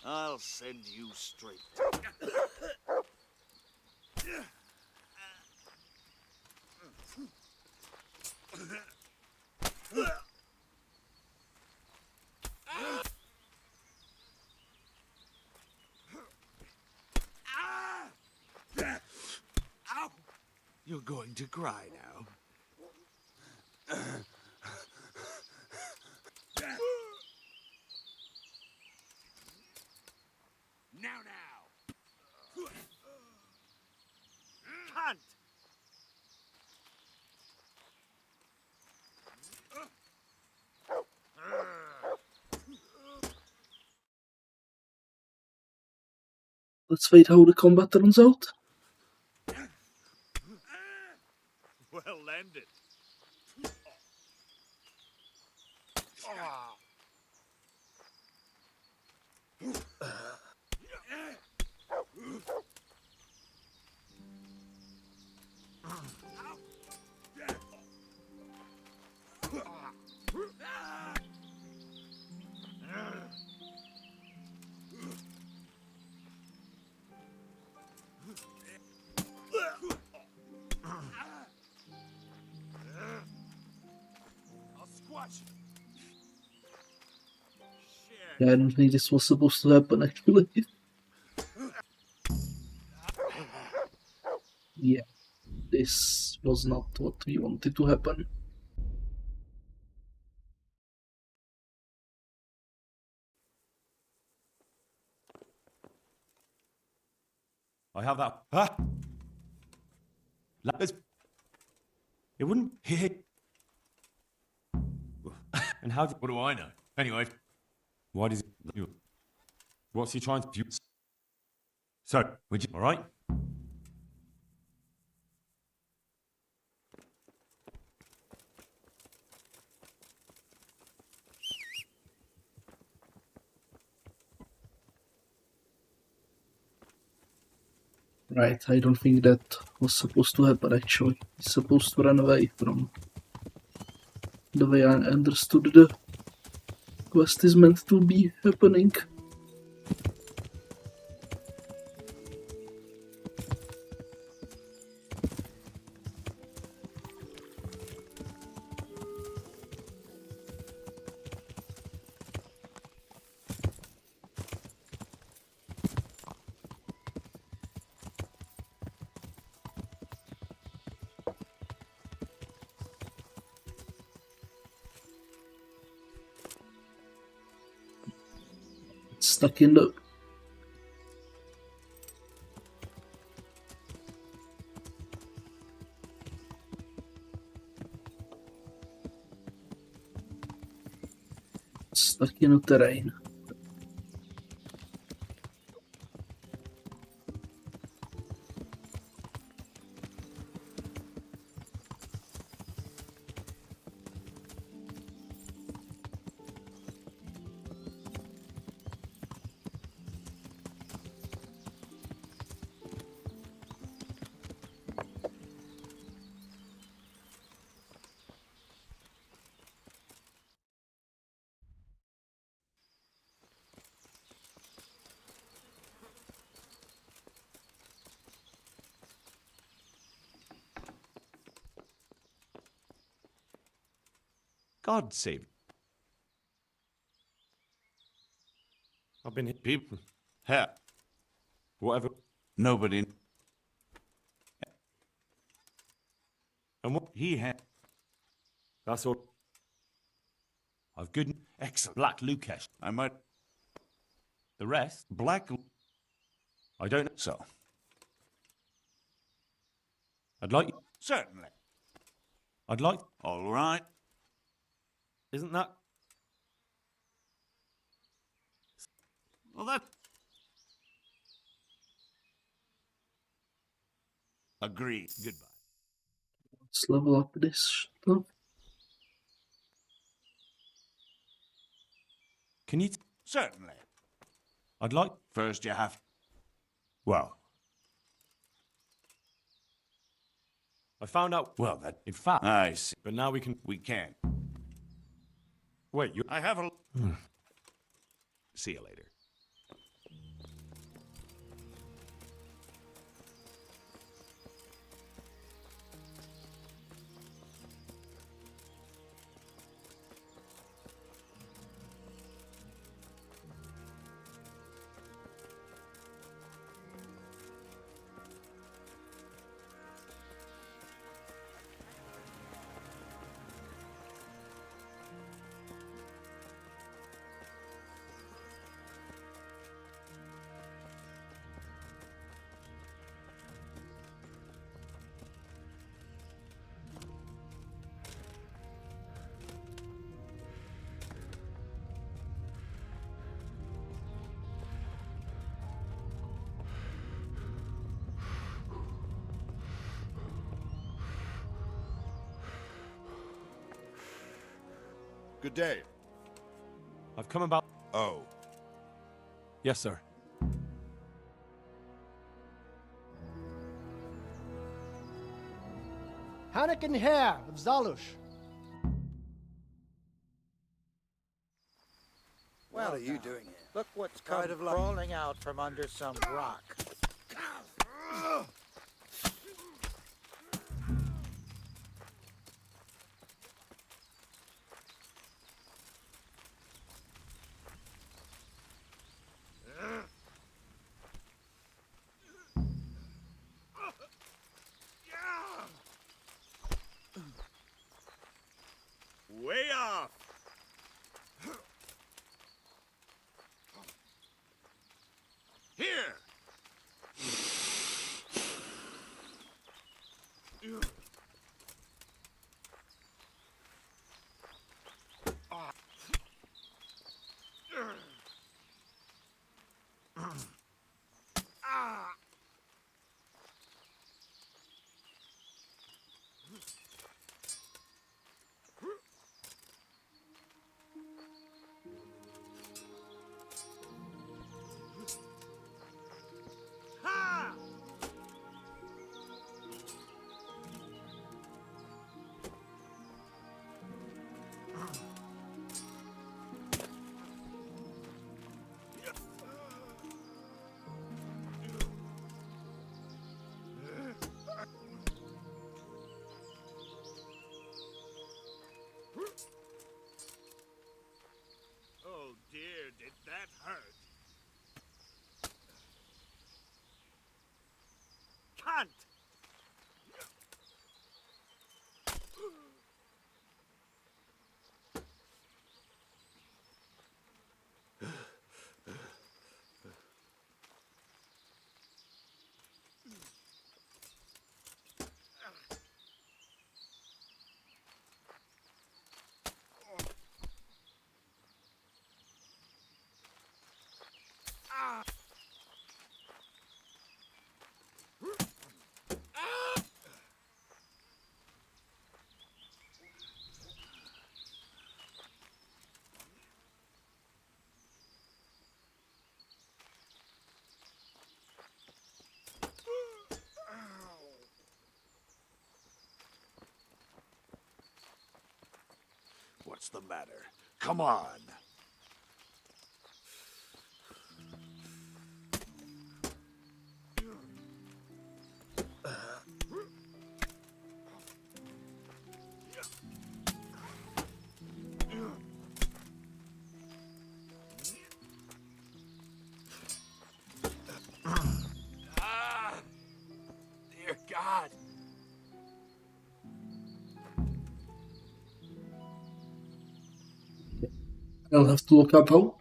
I'll send you straight. You're going to cry now. Now. Cunt! Let's wait how the combat turns out. Well landed. Yeah, I don't think this was supposed to happen actually. Yeah, this was not what we wanted to happen. I have that. Ah! It wouldn't hit. And how? What do I know? Anyway, why does it? What's he trying to do? So, would you? All right. Right, I don't think that was supposed to happen actually. He's supposed to run away from the way I understood the quest is meant to be happening. Stuck in the terrain. God save. I've been here. People. Here. Whatever. Nobody. And what? He had. That's all. I've good. Excellent. Black Lukesh. I might. The rest? Black. I don't know. So. I'd like. Certainly. I'd like. All right. Isn't that? Well, that. Agreed. Goodbye. Let's level up this stuff. Can you? Certainly. I'd like. First, you have. Well. I found out. Well, that. In fact. I see. But now we can. We can. Wait, you. I have a. See you later. Good day. I've come about. Oh. Yes, sir. Hannikin Hare of Zalush. Well, what are you doing here? Look what's come crawling out from under some rock. Way off! Here! Oh dear, did that hurt? Cunt! What's the matter? Come on! I'll have to look up how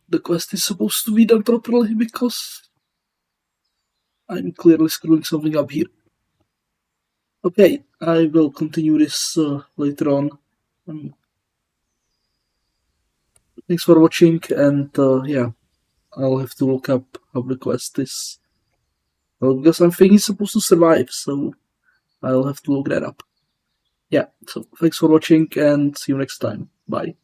the quest is supposed to be done properly, because I'm clearly screwing something up here. Okay, I will continue this later on. Thanks for watching, and yeah, I'll have to look up how the quest is. Well, because I'm thinking it's supposed to survive, so I'll have to look that up. Yeah, so thanks for watching, and see you next time. Bye.